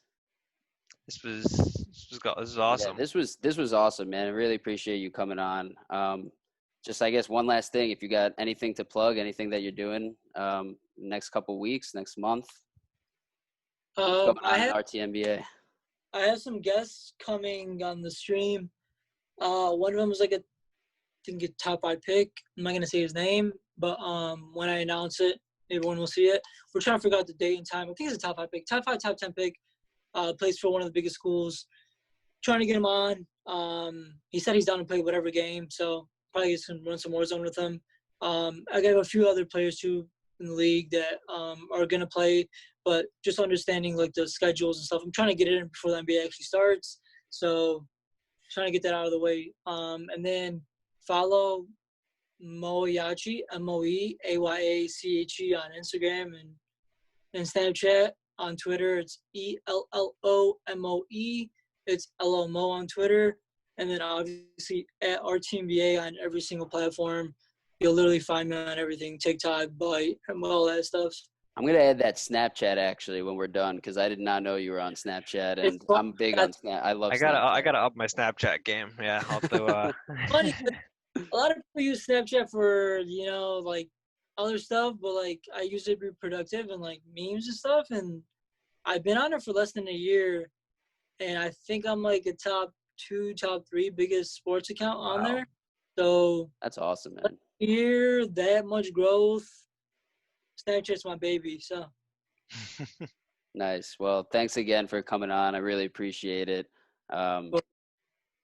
This was awesome. Yeah, this was awesome, man. I really appreciate you coming on. Just, I guess, one last thing, if you got anything to plug, anything that you're doing next couple weeks, next month. Going on RTNBA. I have some guests coming on the stream. One of them was like I think a top 5 pick. I'm not gonna say his name, but when I announce it, everyone will see it. We're trying to figure out the date and time. I think it's a top 5 pick, top 5, top 10 pick. Plays for one of the biggest schools. Trying to get him on. He said he's down to play whatever game, so probably run some Warzone with him. I got a few other players too in the league that are gonna play, but just understanding like the schedules and stuff. I'm trying to get it in before the NBA actually starts, so trying to get that out of the way. And then follow Moeyachi, Moeayyache on Instagram and Snapchat. On Twitter, it's ELLOMOE. It's LOMO on Twitter. And then obviously at RTNBA on every single platform. You'll literally find me on everything, TikTok, Byte, and all that stuff. I'm gonna add that Snapchat actually when we're done because I did not know you were on Snapchat, It's and I'm big on Snap. I love I Snapchat. gotta up my Snapchat game. Yeah, I'll do. funny. A lot of people use Snapchat for, like other stuff, but like I use it to be productive and like memes and stuff. And I've been on it for less than a year, and I think I'm like a top 2, top 3 biggest sports account on Wow. there. So That's awesome, man. here, that much growth. Snapchat's my baby. So Nice. Well, thanks again for coming on. I really appreciate it.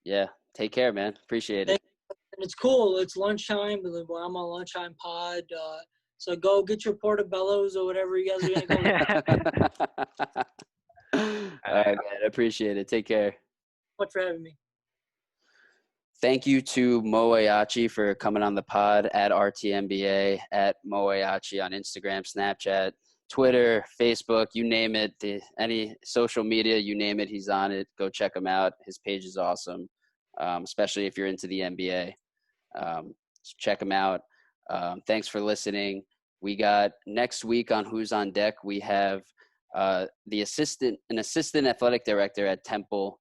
Yeah, take care, man. Appreciate it. and it's cool. It's lunchtime, but I'm on lunchtime pod. So go get your portobellos or whatever you guys are gonna go. All right, man. I appreciate it. Take care. Much for having me. Thank you to Moeyachi for coming on the pod at RTNBA, at Moeyachi on Instagram, Snapchat, Twitter, Facebook, you name it. Any social media, you name it, he's on it. Go check him out. His page is awesome, especially if you're into the NBA. So check him out. Thanks for listening. We got next week on Who's on Deck, we have an assistant athletic director at Temple,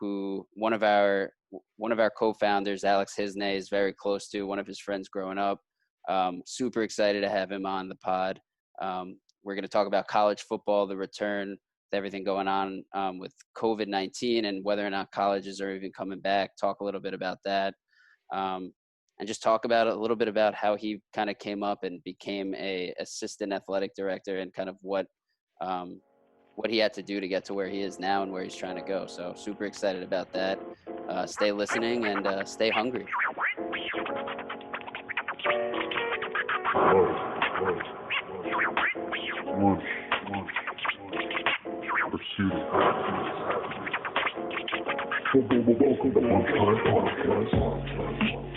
who one of our co-founders, Alex Hisney, is very close to, one of his friends growing up. Super excited to have him on the pod. We're going to talk about college football, the return, with everything going on with COVID-19 and whether or not colleges are even coming back, talk a little bit about that. And just talk about a little bit about how he kind of came up and became a assistant athletic director and kind of what he had to do to get to where he is now and where he's trying to go. So super excited about that. Stay listening and stay hungry. Welcome to the Lunchtime Podcast.